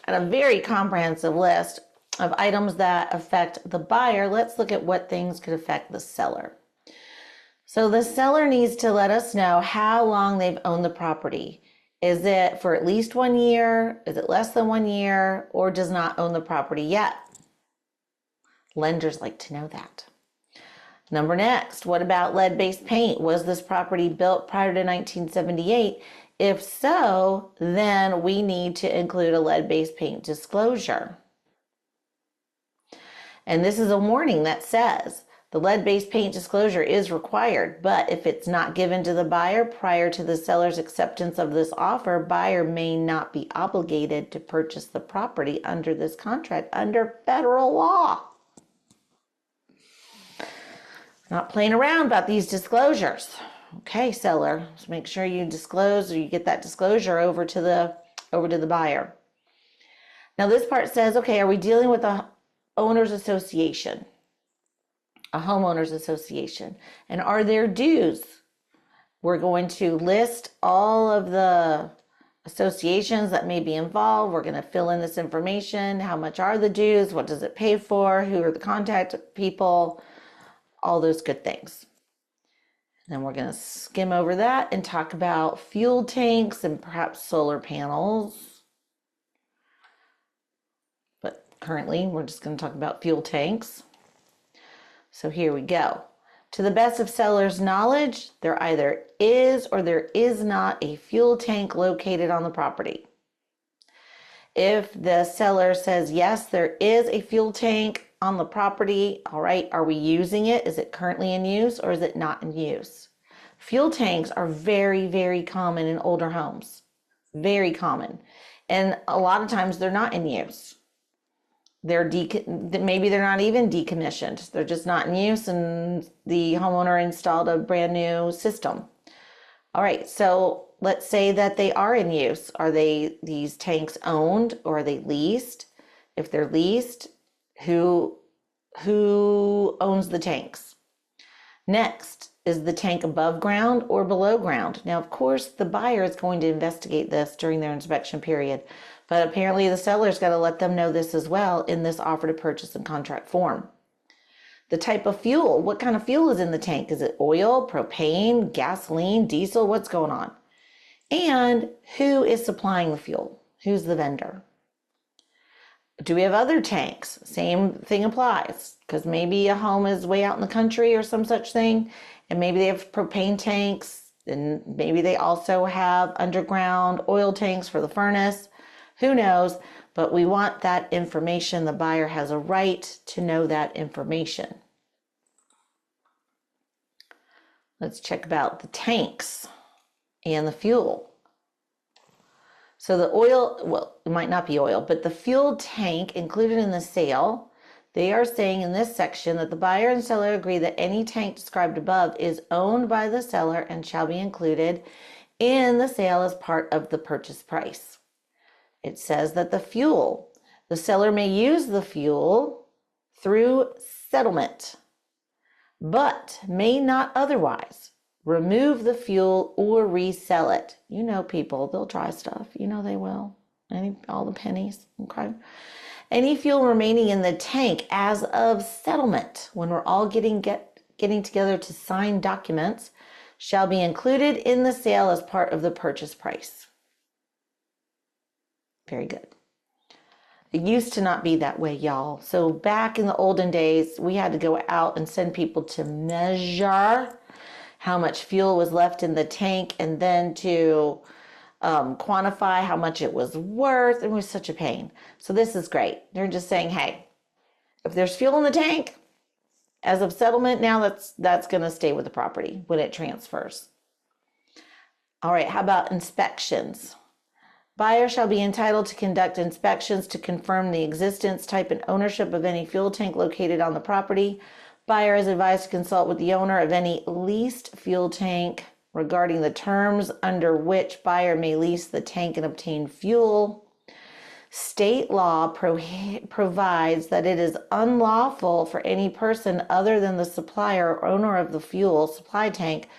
at a very comprehensive list of items that affect the buyer. Let's look at what things could affect the seller. So the seller needs to let us know how long they've owned the property. Is it for at least 1 year? Is it less than 1 year? Or does not own the property yet? Lenders like to know that. Next, what about lead-based paint? Was this property built prior to 1978? If so, then we need to include a lead-based paint disclosure. And this is a warning that says the lead-based paint disclosure is required, but if it's not given to the buyer prior to the seller's acceptance of this offer, buyer may not be obligated to purchase the property under this contract under federal law. Not playing around about these disclosures. Okay, seller, so make sure you disclose or you get that disclosure over to the buyer. Now this part says, okay, are we dealing with a owner's association, a homeowners association, and are there dues? We're going to list all of the associations that may be involved. We're going to fill in this information. How much are the dues? What does it pay for? Who are the contact people? all those good things. Then we're going to skim over that and talk about fuel tanks and perhaps solar panels. But currently, we're just going to talk about fuel tanks. So here we go. To the best of seller's knowledge, there either is or there is not a fuel tank located on the property. If the seller says, yes, there is a fuel tank on the property, all right, are we using it? Is it currently in use or is it not in use? Fuel tanks are very, very common in older homes. Very common. And a lot of times they're not in use. Maybe they're not even decommissioned. They're just not in use and the homeowner installed a brand new system. All right, so let's say that they are in use. Are these tanks owned or are they leased? If they're leased, who owns the tanks? Next, is the tank above ground or below ground? Now, of course, the buyer is going to investigate this during their inspection period, but apparently the seller's got to let them know this as well in this offer to purchase and contract form. The type of fuel, what kind of fuel is in the tank? Is it oil, propane, gasoline, diesel? What's going on? And who is supplying the fuel? Who's the vendor? Do we have other tanks? Same thing applies, because maybe a home is way out in the country or some such thing, and maybe they have propane tanks, and maybe they also have underground oil tanks for the furnace. Who knows? But we want that information. The buyer has a right to know that information. Let's check about the tanks and the fuel. So the oil, well, it might not be oil, but the fuel tank included in the sale, they are saying in this section that the buyer and seller agree that any tank described above is owned by the seller and shall be included in the sale as part of the purchase price. It says that the seller may use the fuel through settlement, but may not otherwise remove the fuel or resell it. You know people, they'll try stuff. You know they will. All the pennies, okay? Any fuel remaining in the tank as of settlement, when we're all getting together to sign documents, shall be included in the sale as part of the purchase price. Very good. It used to not be that way, y'all. So back in the olden days, we had to go out and send people to measure how much fuel was left in the tank and then to quantify how much it was worth. It was such a pain. So this is great. They're just saying, hey, if there's fuel in the tank, as of settlement, now that's going to stay with the property when it transfers. All right, how about inspections? Buyer shall be entitled to conduct inspections to confirm the existence, type, and ownership of any fuel tank located on the property. Buyer is advised to consult with the owner of any leased fuel tank regarding the terms under which buyer may lease the tank and obtain fuel. State law provides that it is unlawful for any person other than the supplier or owner of the fuel supply tank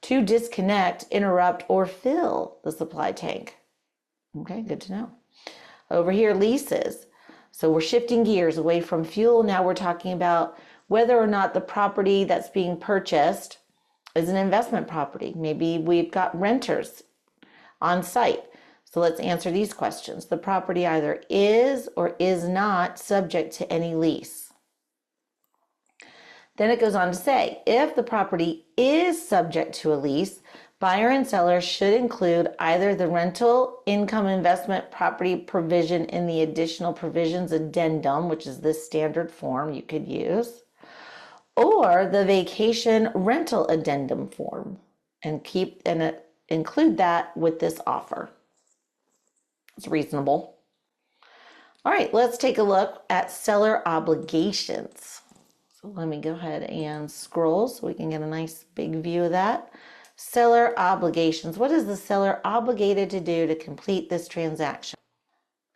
to disconnect, interrupt, or fill the supply tank. Okay, good to know. Over here, leases. So we're shifting gears away from fuel. Now we're talking about whether or not the property that's being purchased is an investment property. Maybe we've got renters on site. So let's answer these questions. The property either is or is not subject to any lease. Then it goes on to say, if the property is subject to a lease, buyer and seller should include either the rental income investment property provision in the additional provisions addendum, which is this standard form you could use, or the vacation rental addendum form, and include that with this offer. It's reasonable. All right, let's take a look at seller obligations. So let me go ahead and scroll so we can get a nice big view of that. Seller obligations. What is the seller obligated to do to complete this transaction?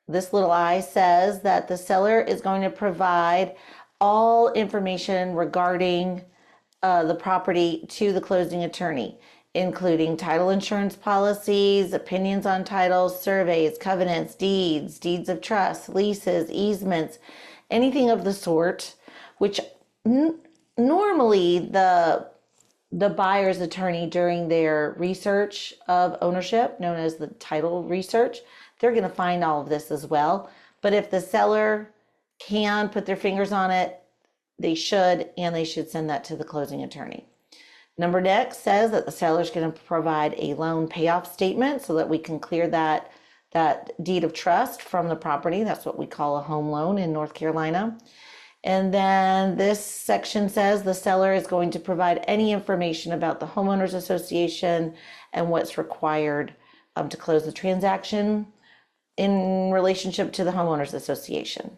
This little I says that the seller is going to provide all information regarding the property to the closing attorney, including title insurance policies, opinions on titles, surveys, covenants, deeds of trust, leases, easements, anything of the sort, which normally the buyer's attorney, during their research of ownership, known as the title research, they're going to find all of this as well. But if the seller can put their fingers on it, they should, and they should send that to the closing attorney. Number next says that the seller is going to provide a loan payoff statement so that we can clear that deed of trust from the property. That's what we call a home loan in North Carolina. And then this section says the seller is going to provide any information about the homeowners association and what's required to close the transaction in relationship to the homeowners association.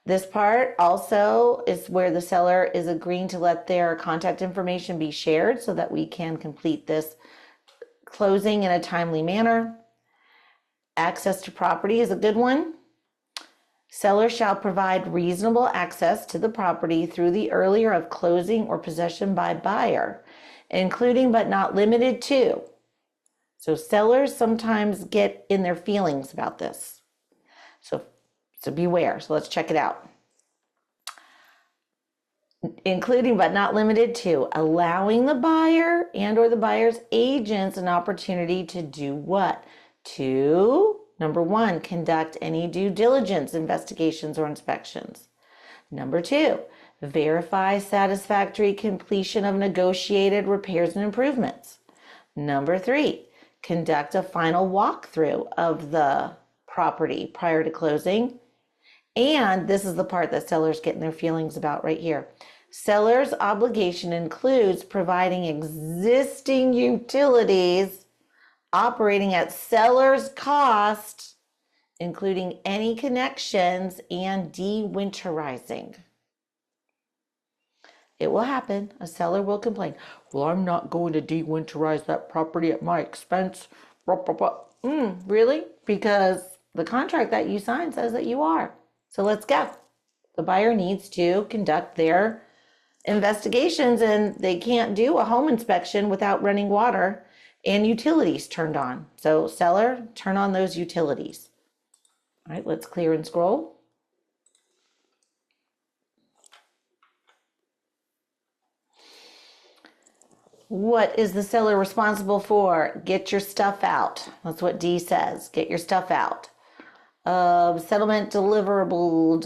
This part also is where the seller is agreeing to let their contact information be shared so that we can complete this closing in a timely manner. Access to property is a good one. Seller shall provide reasonable access to the property through the earlier of closing or possession by buyer, including but not limited to. So sellers sometimes get in their feelings about this. So beware. So let's check it out. Including but not limited to allowing the buyer and or the buyer's agents an opportunity to do what? To, number one, conduct any due diligence investigations or inspections. Number two, verify satisfactory completion of negotiated repairs and improvements. Number three, conduct a final walkthrough of the property prior to closing. And this is the part that sellers get in their feelings about right here. Seller's obligation includes providing existing utilities operating at seller's cost, including any connections and de-winterizing. It will happen. A seller will complain, well, I'm not going to de-winterize that property at my expense. Really? Because the contract that you signed says that you are. So let's go. The buyer needs to conduct their investigations, and they can't do a home inspection without running water and utilities turned on. So seller, turn on those utilities. All right, let's clear and scroll. What is the seller responsible for? Get your stuff out. That's what D says. Get your stuff out. Settlement deliverables.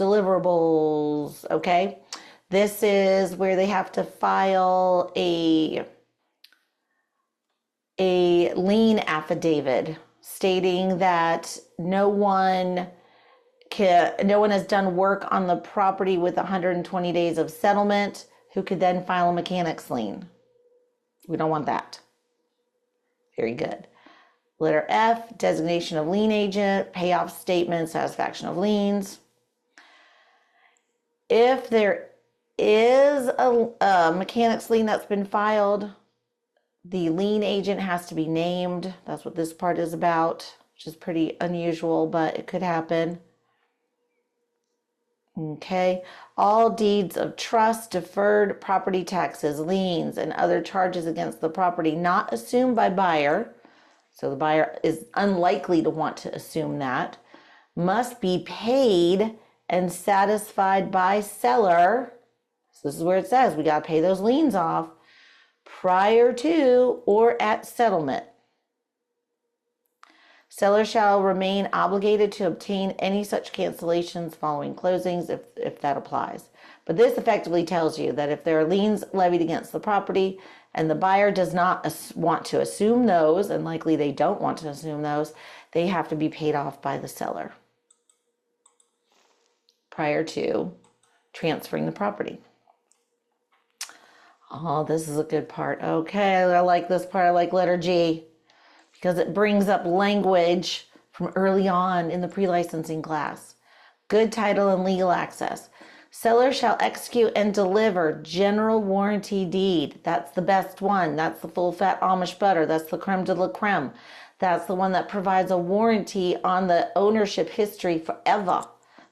Okay. This is where they have to file a lien affidavit stating that no one has done work on the property with 120 days of settlement who could then file a mechanics lien. We don't want that. Very good. Letter F, designation of lien agent, payoff statement, satisfaction of liens. If there is a mechanics lien that's been filed, the lien agent has to be named. That's what this part is about, which is pretty unusual, but it could happen. Okay. All deeds of trust, deferred property taxes, liens, and other charges against the property not assumed by buyer, so the buyer is unlikely to want to assume that, must be paid and satisfied by seller. So this is where it says we got to pay those liens off prior to or at settlement. Seller shall remain obligated to obtain any such cancellations following closings if that applies. But this effectively tells you that if there are liens levied against the property and the buyer does not want to assume those, and likely they don't want to assume those, they have to be paid off by the seller prior to transferring the property. Oh, this is a good part. Okay, I like this part. I like letter G, because it brings up language from early on in the pre-licensing class. Good title and legal access. Seller shall execute and deliver general warranty deed. That's the best one. That's the full fat Amish butter. That's the creme de la creme. That's the one that provides a warranty on the ownership history forever.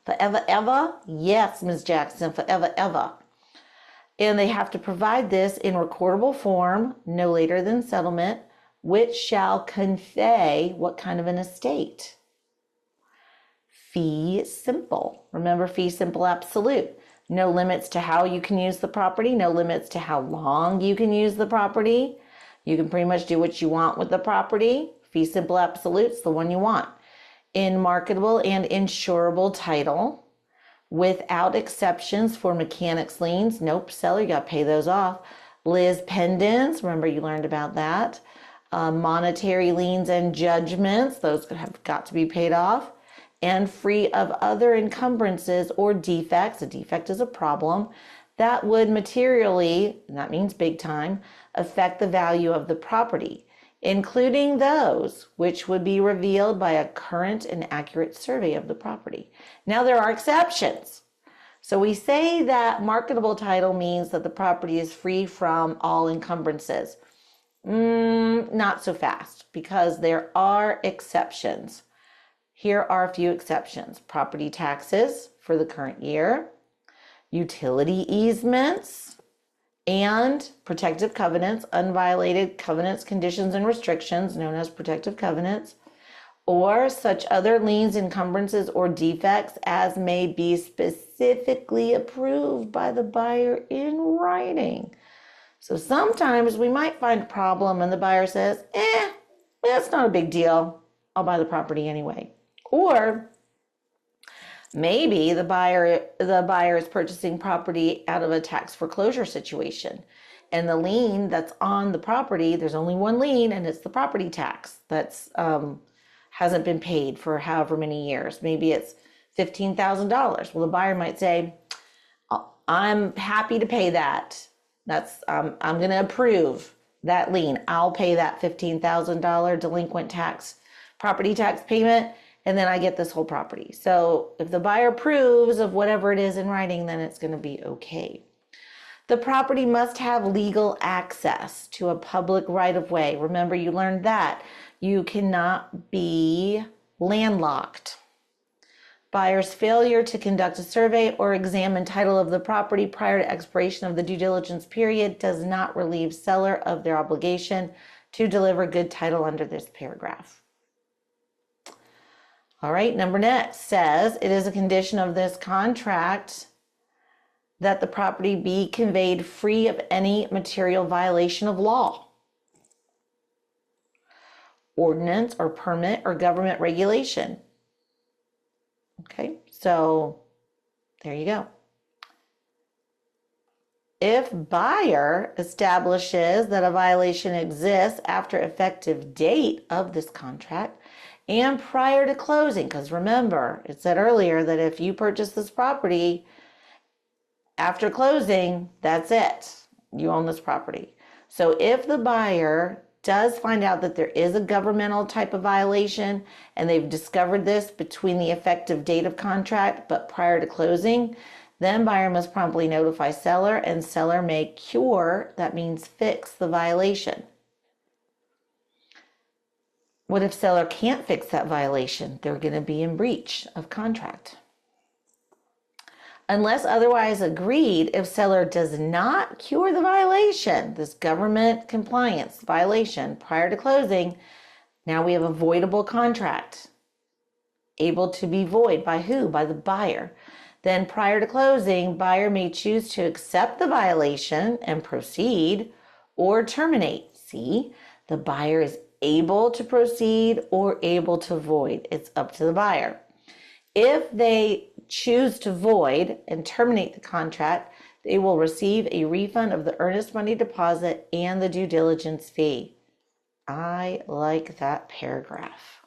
Forever, ever? Yes, Ms. Jackson, forever, ever. And they have to provide this in recordable form, no later than settlement, which shall convey what kind of an estate? Fee simple. Remember, fee simple absolute. No limits to how you can use the property, no limits to how long you can use the property. You can pretty much do what you want with the property. Fee simple absolute's the one you want. In marketable and insurable title, without exceptions for mechanics liens. Nope, seller, you got to pay those off. Liz pendants, remember you learned about that. Monetary liens and judgments, those have got to be paid off. And free of other encumbrances or defects. A defect is a problem that would materially, and that means big time, affect the value of the property, including those which would be revealed by a current and accurate survey of the property. Now there are exceptions. So we say that marketable title means that the property is free from all encumbrances. Not so fast, because there are exceptions. Here are a few exceptions. Property taxes for the current year, utility easements, and protective covenants, unviolated covenants, conditions, and restrictions, known as protective covenants, or such other liens, encumbrances, or defects as may be specifically approved by the buyer in writing. So sometimes we might find a problem and the buyer says, that's not a big deal. I'll buy the property anyway. Or maybe the buyer is purchasing property out of a tax foreclosure situation, and the lien that's on the property, there's only one lien, and it's the property tax that's hasn't been paid for however many years. Maybe it's $15,000. Well, the buyer might say, I'm happy to pay that. That's I'm going to approve that lien. I'll pay that $15,000 delinquent property tax payment, and then I get this whole property. So if the buyer approves of whatever it is in writing, then it's going to be okay. The property must have legal access to a public right-of-way. Remember, you learned that. You cannot be landlocked. Buyer's failure to conduct a survey or examine title of the property prior to expiration of the due diligence period does not relieve seller of their obligation to deliver good title under this paragraph. All right, number next says it is a condition of this contract that the property be conveyed free of any material violation of law, ordinance, or permit, or government regulation. Okay, so there you go. If buyer establishes that a violation exists after effective date of this contract and prior to closing, because remember, it said earlier that if you purchase this property after closing, that's it. You own this property. So if the buyer does find out that there is a governmental type of violation and they've discovered this between the effective date of contract but prior to closing, then buyer must promptly notify seller, and seller may cure, that means fix, the violation. What if seller can't fix that violation? They're going to be in breach of contract. Unless otherwise agreed, if seller does not cure the violation, this government compliance violation prior to closing, now we have a voidable contract. Able to be void by who? By the buyer. Then prior to closing, buyer may choose to accept the violation and proceed or terminate. See, the buyer is able to proceed or able to void. It's up to the buyer. If they choose to void and terminate the contract, they will receive a refund of the earnest money deposit and the due diligence fee. I like that paragraph.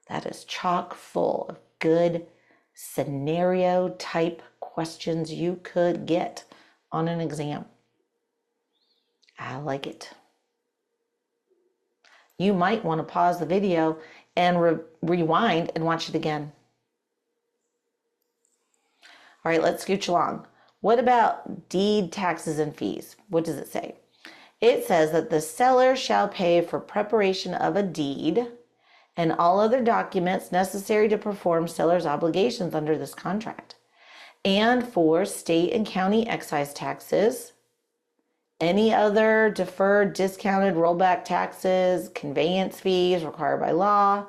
That is chock full of good scenario type questions you could get on an exam. I like it. You might want to pause the video and rewind and watch it again. All right, let's scooch along. What about deed, taxes, and fees? What does it say? It says that the seller shall pay for preparation of a deed and all other documents necessary to perform seller's obligations under this contract, and for state and county excise taxes, any other deferred, discounted, rollback taxes, conveyance fees required by law.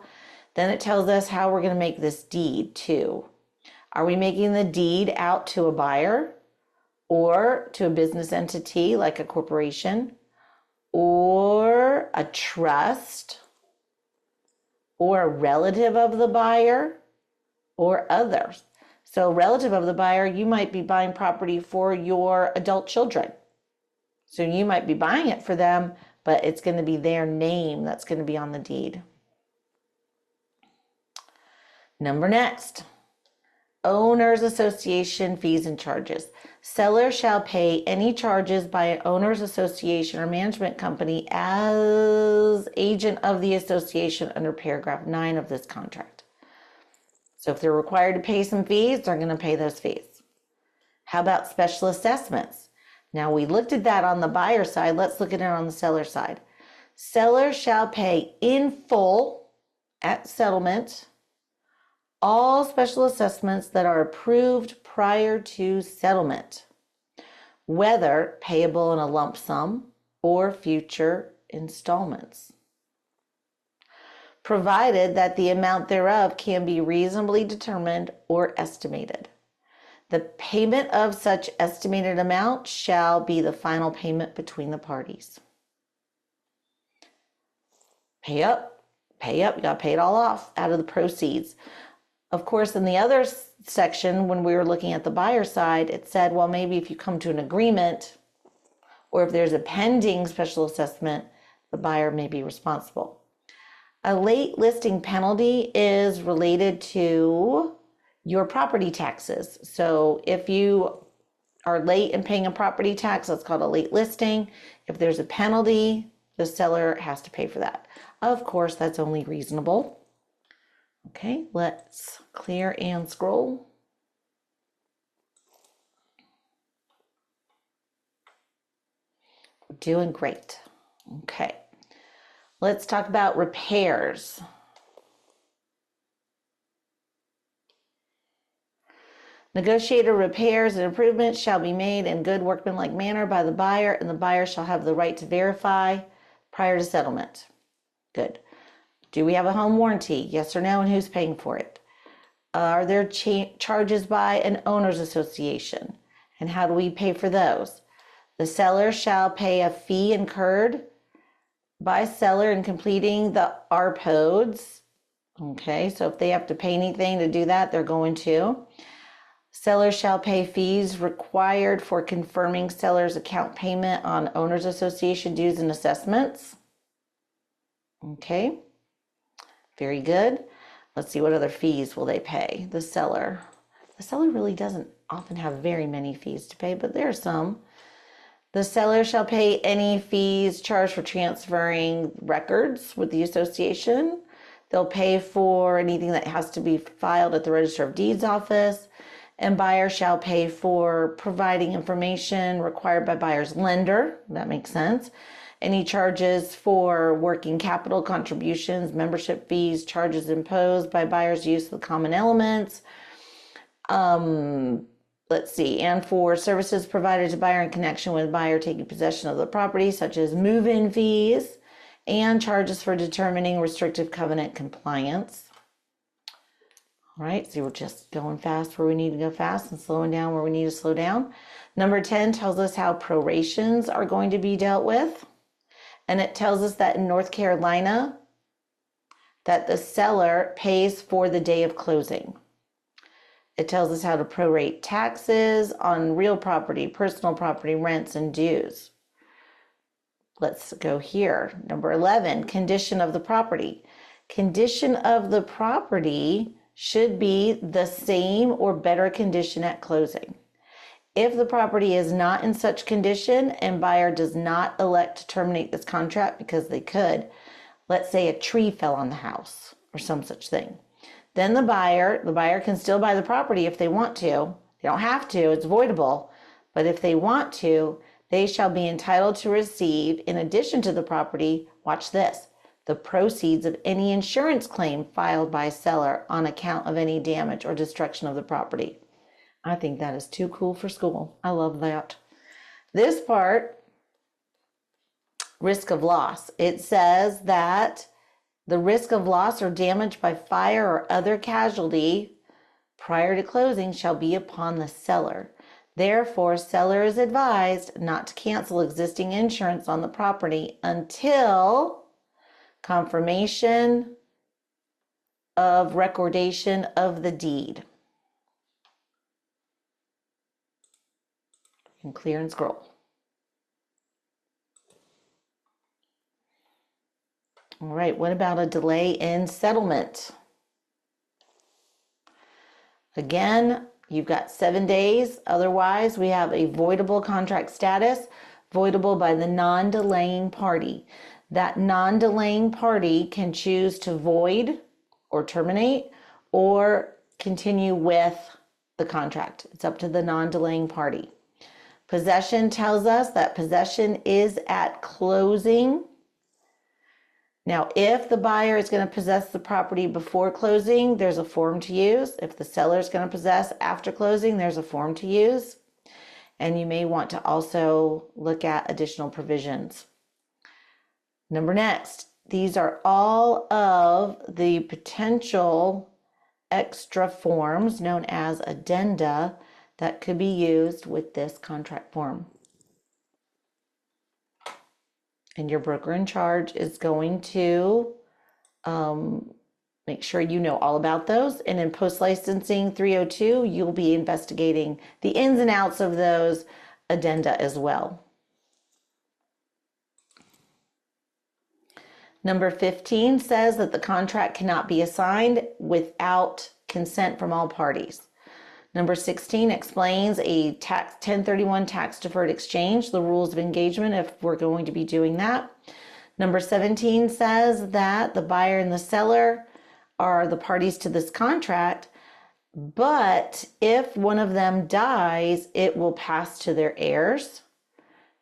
Then it tells us how we're going to make this deed too. Are we making the deed out to a buyer, or to a business entity like a corporation, or a trust, or a relative of the buyer, or others. So relative of the buyer, you might be buying property for your adult children. So you might be buying it for them, but it's going to be their name that's going to be on the deed. Number next, Owners Association fees and charges. Seller shall pay any charges by an owners association or management company as agent of the association under paragraph 9 of this contract. So if they're required to pay some fees, they're going to pay those fees. How about special assessments? Now we looked at that on the buyer side. Let's look at it on the seller side. Seller shall pay in full at settlement all special assessments that are approved prior to settlement, whether payable in a lump sum or future installments, provided that the amount thereof can be reasonably determined or estimated. The payment of such estimated amount shall be the final payment between the parties. Pay up, you gotta pay it all off out of the proceeds. Of course, in the other section, when we were looking at the buyer side, it said, well, maybe if you come to an agreement or if there's a pending special assessment, the buyer may be responsible. A late listing penalty is related to your property taxes. So if you are late in paying a property tax, that's called a late listing. If there's a penalty, the seller has to pay for that. Of course, that's only reasonable. Okay, let's clear and scroll. We're doing great. Okay, let's talk about repairs. Negotiated repairs and improvements shall be made in good workmanlike manner by the buyer, and the buyer shall have the right to verify prior to settlement. Good. Do we have a home warranty? Yes or no, and who's paying for it? Are there charges by an owners association? And how do we pay for those? The seller shall pay a fee incurred by seller in completing the RPODs. Okay, so if they have to pay anything to do that, they're going to. Seller shall pay fees required for confirming seller's account payment on owners association dues and assessments. Okay. Very good. Let's see, what other fees will they pay? The seller really doesn't often have very many fees to pay, but there are some. The seller shall pay any fees charged for transferring records with the association. They'll pay for anything that has to be filed at the Register of Deeds office. And buyer shall pay for providing information required by buyer's lender. That makes sense. Any charges for working capital contributions, membership fees, charges imposed by buyer's use of the common elements. Let's see, and for services provided to buyer in connection with buyer taking possession of the property, such as move-in fees and charges for determining restrictive covenant compliance. All right, so we're just going fast where we need to go fast and slowing down where we need to slow down. Number 10 tells us how prorations are going to be dealt with. And it tells us that in North Carolina, that the seller pays for the day of closing. It tells us how to prorate taxes on real property, personal property, rents, and dues. Let's go here. Number 11, condition of the property. Condition of the property should be the same or better condition at closing. If the property is not in such condition and buyer does not elect to terminate this contract, because they could, let's say a tree fell on the house or some such thing, then the buyer can still buy the property if they want to. They don't have to, it's voidable, but if they want to, they shall be entitled to receive, in addition to the property, watch this, the proceeds of any insurance claim filed by a seller on account of any damage or destruction of the property. I think that is too cool for school. I love that. This part, risk of loss. It says that the risk of loss or damage by fire or other casualty prior to closing shall be upon the seller. Therefore, seller is advised not to cancel existing insurance on the property until confirmation of recordation of the deed. And clear and scroll. All right, what about a delay in settlement? Again, you've got 7 days. Otherwise, we have a voidable contract status, voidable by the non-delaying party. That non-delaying party can choose to void or terminate or continue with the contract. It's up to the non-delaying party. Possession tells us that possession is at closing. Now, if the buyer is going to possess the property before closing, there's a form to use. If the seller is going to possess after closing, there's a form to use. And you may want to also look at additional provisions. Next, these are all of the potential extra forms known as addenda that could be used with this contract form. And your broker in charge is going to make sure you know all about those. And in post-licensing 302, you'll be investigating the ins and outs of those addenda as well. Number 15 says that the contract cannot be assigned without consent from all parties. Number 16 explains a 1031 tax deferred exchange, the rules of engagement if we're going to be doing that. Number 17 says that the buyer and the seller are the parties to this contract, but if one of them dies, it will pass to their heirs.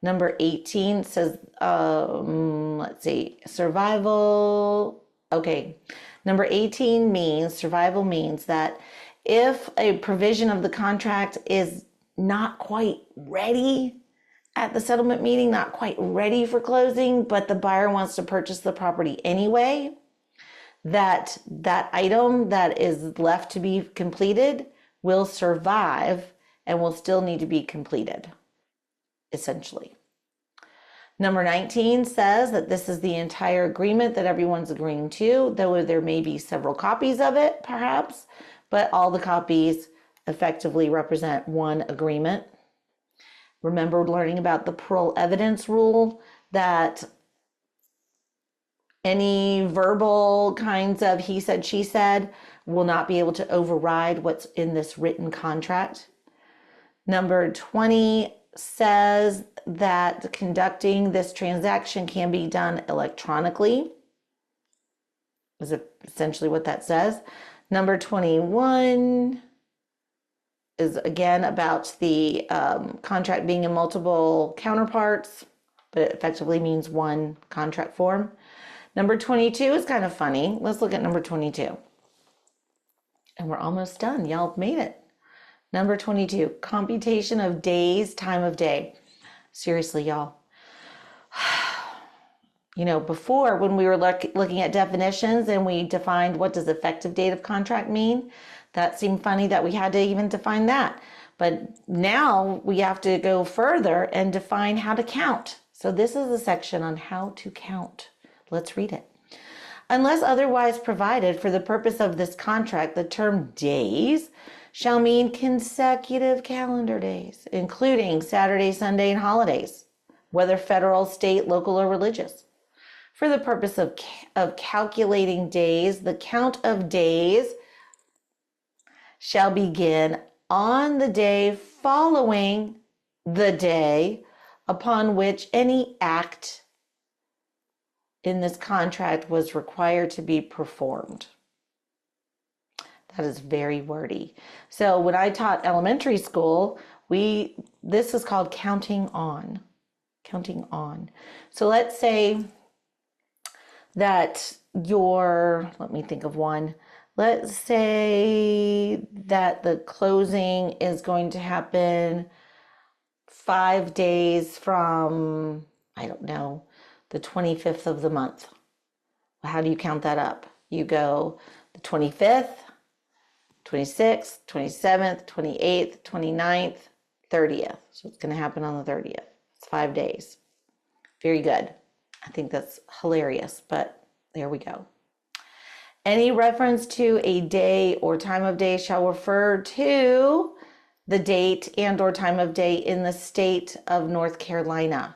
Number 18 says, let's see, survival. Okay. Number 18 means, survival means that if a provision of the contract is not quite ready at the settlement meeting, not quite ready for closing, but the buyer wants to purchase the property anyway, that item that is left to be completed will survive and will still need to be completed, essentially. Number 19 says that this is the entire agreement that everyone's agreeing to, though there may be several copies of it, perhaps, but all the copies effectively represent one agreement. Remember learning about the parole evidence rule, that any verbal kinds of he said, she said will not be able to override what's in this written contract. Number 20 says that conducting this transaction can be done electronically, is essentially what that says. Number 21 is again about the contract being in multiple counterparts, but it effectively means one contract form. Number 22 is kind of funny. Let's look at number 22. And we're almost done. Y'all made it. Number 22, computation of days, time of day. Seriously, y'all. You know, before when we were looking at definitions and we defined what does effective date of contract mean, that seemed funny that we had to even define that. But now we have to go further and define how to count. So this is a section on how to count. Let's read it. Unless otherwise provided for the purpose of this contract, the term days shall mean consecutive calendar days, including Saturday, Sunday, and holidays, whether federal, state, local, or religious. For the purpose of calculating days, the count of days shall begin on the day following the day upon which any act in this contract was required to be performed. That is very wordy. So when I taught elementary school, this is called counting on. Counting on. So let's say that let me think of one. Let's say that the closing is going to happen 5 days from, I don't know, the 25th of the month. How do you count that up? You go the 25th, 26th, 27th, 28th, 29th, 30th. So it's going to happen on the 30th. It's 5 days. Very good. I think that's hilarious, but there we go. Any reference to a day or time of day shall refer to the date and or time of day in the state of North Carolina.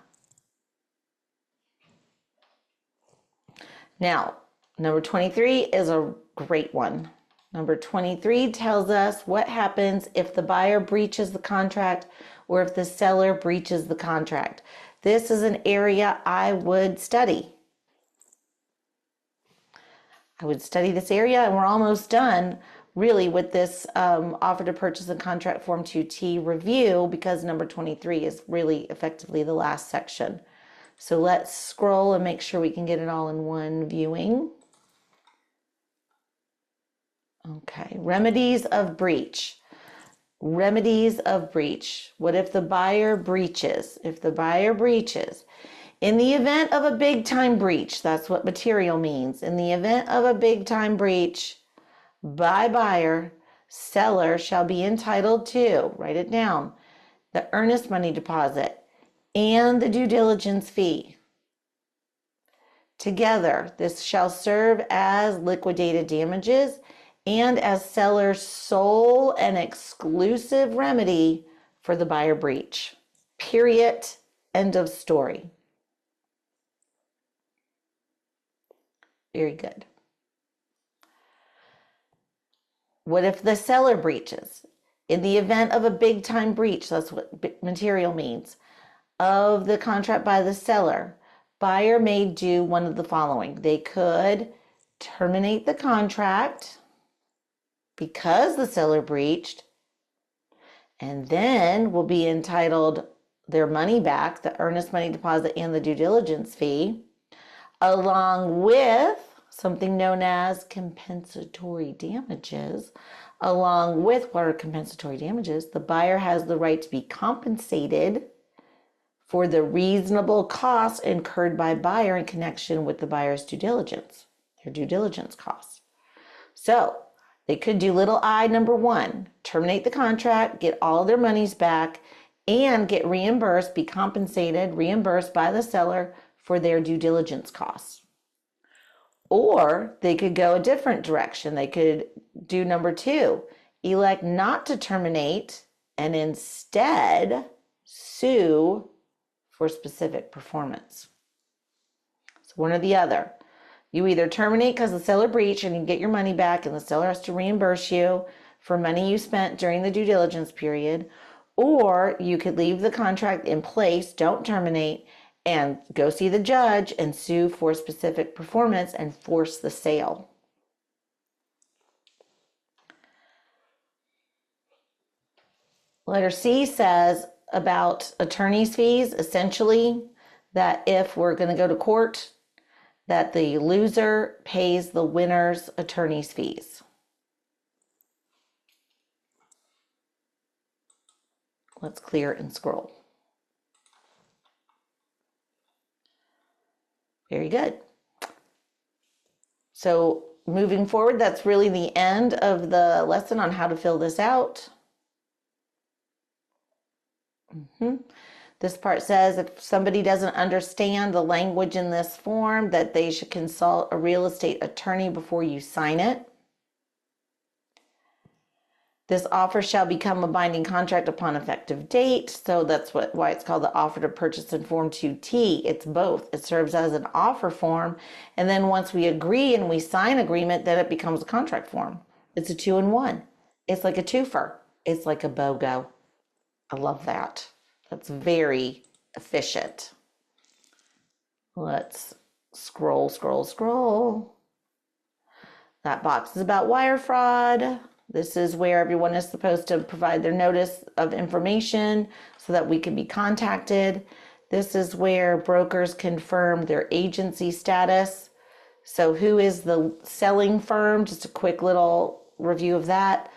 Now, number 23 is a great one. Number 23 tells us what happens if the buyer breaches the contract or if the seller breaches the contract. This is an area I would study. I would study this area, and we're almost done really with this offer to purchase and contract form 2T review, because number 23 is really effectively the last section. So let's scroll and make sure we can get it all in one viewing. Okay, remedies of breach. Remedies of breach. What if the buyer breaches? If the buyer breaches, in the event of a big time breach, that's what material means. In the event of a big time breach by buyer, seller shall be entitled to, write it down, the earnest money deposit and the due diligence fee. Together, this shall serve as liquidated damages and as seller's sole and exclusive remedy for the buyer breach. Period. End of story. Very good. What if the seller breaches? In the event of a big time breach, that's what material means, of the contract by the seller, buyer may do one of the following. They could terminate the contract because the seller breached, and then will be entitled their money back, the earnest money deposit and the due diligence fee, along with something known as compensatory damages. Along with what are compensatory damages, the buyer has the right to be compensated for the reasonable costs incurred by buyer in connection with the buyer's due diligence, their due diligence costs. So they could do little I number 1, terminate the contract, get all of their monies back, and get reimbursed, be compensated, reimbursed by the seller for their due diligence costs. Or they could go a different direction. They could do number 2, elect not to terminate and instead sue for specific performance. So one or the other. You either terminate because the seller breached and you get your money back and the seller has to reimburse you for money you spent during the due diligence period, or you could leave the contract in place, don't terminate, and go see the judge and sue for specific performance and force the sale. Letter C says about attorney's fees, essentially, that if we're going to go to court, that the loser pays the winner's attorney's fees. Let's clear and scroll. Very good. So moving forward, that's really the end of the lesson on how to fill this out. This part says if somebody doesn't understand the language in this form, that they should consult a real estate attorney before you sign it. This offer shall become a binding contract upon effective date. So that's why it's called the offer to purchase in Form 2T. It's both. It serves as an offer form. And then once we agree and we sign agreement, then it becomes a contract form. It's a 2-in-1. It's like a twofer. It's like a BOGO. I love that. That's very efficient. Let's scroll, scroll, scroll. That box is about wire fraud. This is where everyone is supposed to provide their notice of information so that we can be contacted. This is where brokers confirm their agency status. So who is the selling firm? Just a quick little review of that.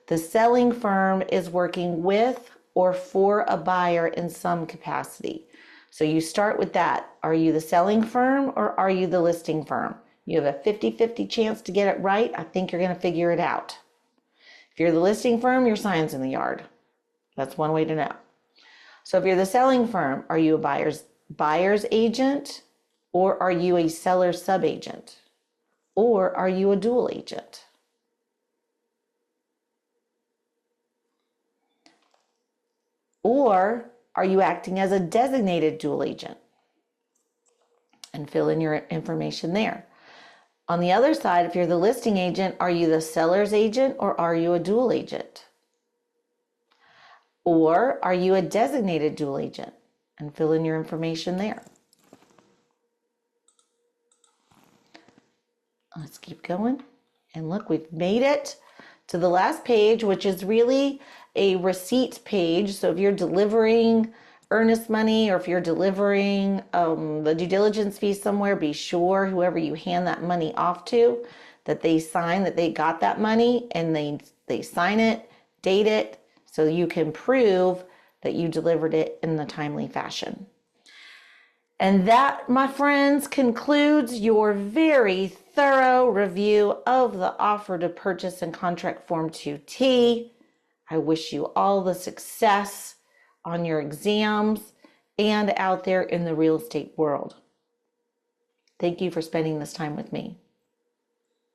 The selling firm is working with or for a buyer in some capacity. So you start with that. Are you the selling firm or are you the listing firm? You have a 50-50 chance to get it right. I think you're going to figure it out. If you're the listing firm, your sign's in the yard. That's one way to know. So if you're the selling firm, are you a buyer's agent, or are you a seller's subagent, or are you a dual agent? Or are you acting as a designated dual agent? And fill in your information there. On the other side, if you're the listing agent, are you the seller's agent or are you a dual agent? Or are you a designated dual agent? And fill in your information there. Let's keep going. And look, we've made it to the last page, which is really a receipt page. So if you're delivering earnest money, or if you're delivering the due diligence fee somewhere, be sure whoever you hand that money off to, that they sign that they got that money, and they sign it, date it, so you can prove that you delivered it in the timely fashion. And that, my friends, concludes your very thorough review of the offer to purchase and contract form 2T. I wish you all the success on your exams and out there in the real estate world. Thank you for spending this time with me.